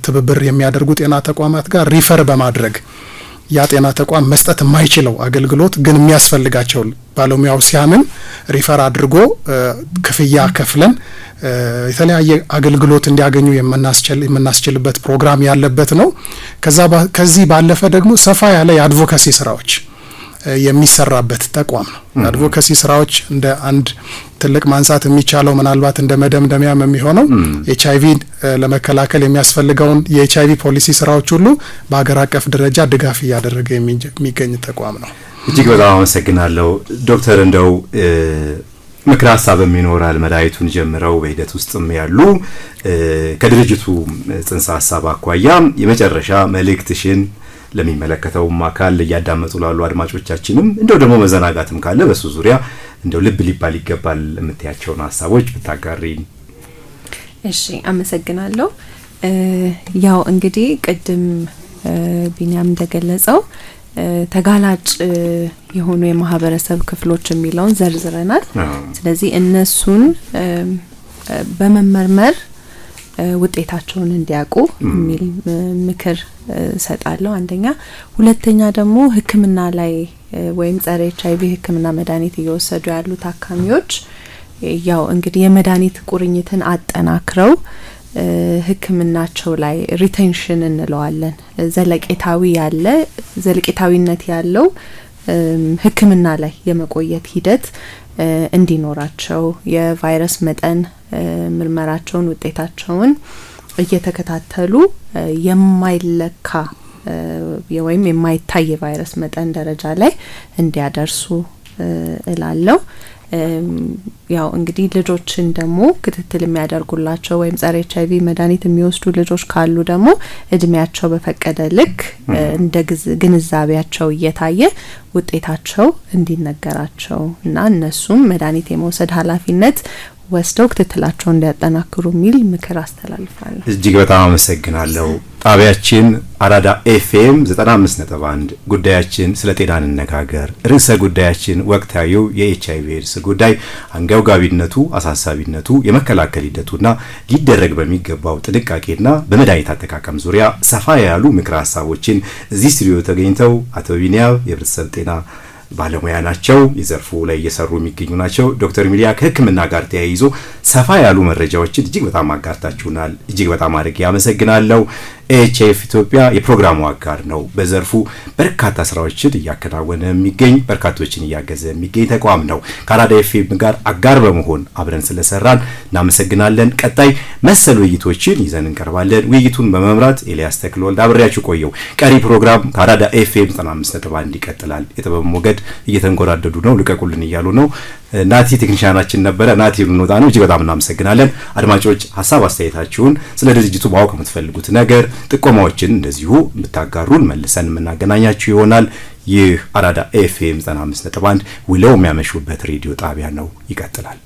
ትብብር የሚያደርጉ ጤና ተቋማት ጋር ሪፈር በማድረግ ያ ጤና ተቋም መስጠት የማይችለው አገልግሎት ግን የሚያስፈልጋቸው ባለሙያው ሲያምን ሪፈር አድርጎ ክፍያ ከፍለን የተለያየ አገልግሎት እንዲያገኙ የምናስችልበት ፕሮግራም ያለበት ነው። ከዚህ ባለፈ ደግሞ ሰፋ ያለ የአድቮካሲ ስራዎች የሚሰራበት ተቋም ነው። የአድቮካሲ ስራዎች እንደ አንድ ትልቅ ማንሳት የሚቻለው ምናልባት እንደ መደምደሚያም የሚሆነው ኤችአይቪን ለመከላከል የሚያስፈልገውን የኤችአይቪ ፖሊሲ ስራዎች ሁሉ በአገር አቀፍ ደረጃ ድጋፍ እያደረገ የሚገኝ ተቋም ነው። እጅግ በጣም አመሰግናለሁ ዶክተር። እንደው ምክር ሀሳብም ይኖራል መድኃኒቱን ጀምረው በሂደት ውስጥም ያሉ ከድርጅቱ ጽንሰ ሀሳብ አኳያ የመጨረሻ መልእክትሽን ለሚመለከተውም አካል እያዳመጡ ላሉ አድማጮቻችንም እንደው ደግሞ መዘናጋትም ካለ በሱ ዙሪያ እንደው ልብ ሊባል ይገባል የምትያቸውን ሀሳቦች ብታጋሪኝ። እሺ አመሰግናለሁ። ያው እንግዲህ ቅድም ቢኒያም እንደገለጸው ተጋላጭ የሆኑ የማህበረሰብ ክፍሎች የሚለውን ዘርዝረናል። ስለዚህ እነሱን በመመርመር ውጤታቸውን እንዲያውቁ የሚል ምክር ሰጣለሁ አንደኛ። ሁለተኛ ደግሞ ሕክምና ላይ ወይም ጸረ HIV ሕክምና መድኃኒት እየወሰዱ ያሉ ታካሚዎች ያው እንግዲህ የመድኃኒት ቁርኝትን አጠናክረው ሕክምናቸው ላይ ሪቴንሽን እንለዋለን ዘለቄታዊነት ያለው ሕክምና ላይ የመቆየት ሂደት እንዲኖራቸው የቫይረስ መጠን ምርመራቸውን ውጤታቸውን እየተከታተሉ የማይለካ ወይም የማይታይ ቫይረስ መጠን ደረጃ ላይ እንዲያደርሱ እላለሁ። ያው እንግዲህ ልጆችን ደግሞ ክትትል የሚያደርጉላቸው ወይም ጸረ HIV መድኃኒት የሚወስዱ ልጆች ካሉ ደግሞ እድሜያቸው በፈቀደ ልክ እንደ ግንዛቤያቸው እየታየ ውጤታቸው እንዲነገራቸው እና እነሱም መድኃኒት የመውሰድ ኃላፊነት ወስደው ክትትላቸው እንዲያጠናክሩ የሚል ምክር አስተላልፋለሁ። እጅግ በጣም አመሰግናለሁ። ጣቢያችን አራዳ FM 95.1 ጉዳያችን ስለ ጤና እንነጋገር ርዕሰ ጉዳያችን ወቅታዊው የኤችአይቪ ኤድስ ጉዳይ አንገብጋቢነቱ፣ አሳሳቢነቱ፣ የመከላከል ሂደቱና ሊደረግ በሚገባው ጥንቃቄና በመድኃኒት አጠቃቀም ዙሪያ ሰፋ ያሉ ምክረ ሀሳቦችን እዚህ ስቱዲዮ ተገኝተው አቶ ቢኒያም የህብረተሰብ ጤና ባለሙያ ናቸው፣ የዘርፉ ላይ እየሰሩ የሚገኙ ናቸው። ዶክተር ሚሊያ ከህክምና ጋር ተያይዞ ሰፋ ያሉ መረጃዎችን እጅግ በጣም አጋርታችሁናል። እጅግ በጣም አድርጌ አመሰግናለሁ። ኤችኤፍ ኢትዮጵያ የፕሮግራሙ አጋር ነው። በዘርፉ በርካታ ስራዎችን እያከናወነ የሚገኝ በርካቶችን እያገዘ የሚገኝ ተቋም ነው። ከአራዳ ኤፍኤም ጋር አጋር በመሆን አብረን ስለሰራን እናመሰግናለን። ቀጣይ መሰል ውይይቶችን ይዘን እንቀርባለን። ውይይቱን በመምራት ኤልያስ ተክለወልድ አብሬያችሁ ቆየው። ቀሪ ፕሮግራም ከአራዳ ኤፍኤም 95.1 ይቀጥላል። የጥበብ ሞገድ እየተንጎራደዱ ነው፣ ልቀቁልን እያሉ ነው። ናቲ ቴክኒሻናችን ነበረ። ናቲ ሩኖታ ነው። እጅግ በጣም እናመሰግናለን። አድማጮች ሀሳብ አስተያየታችሁን ስለ ድርጅቱ ማወቅ የምትፈልጉት ነገር ጥቆማዎችን እንደዚሁ ብታጋሩን መልሰን የምናገናኛችሁ ይሆናል። ይህ አራዳ ኤፍኤም 95.1 ውለው የሚያመሹበት ሬዲዮ ጣቢያ ነው። ይቀጥላል።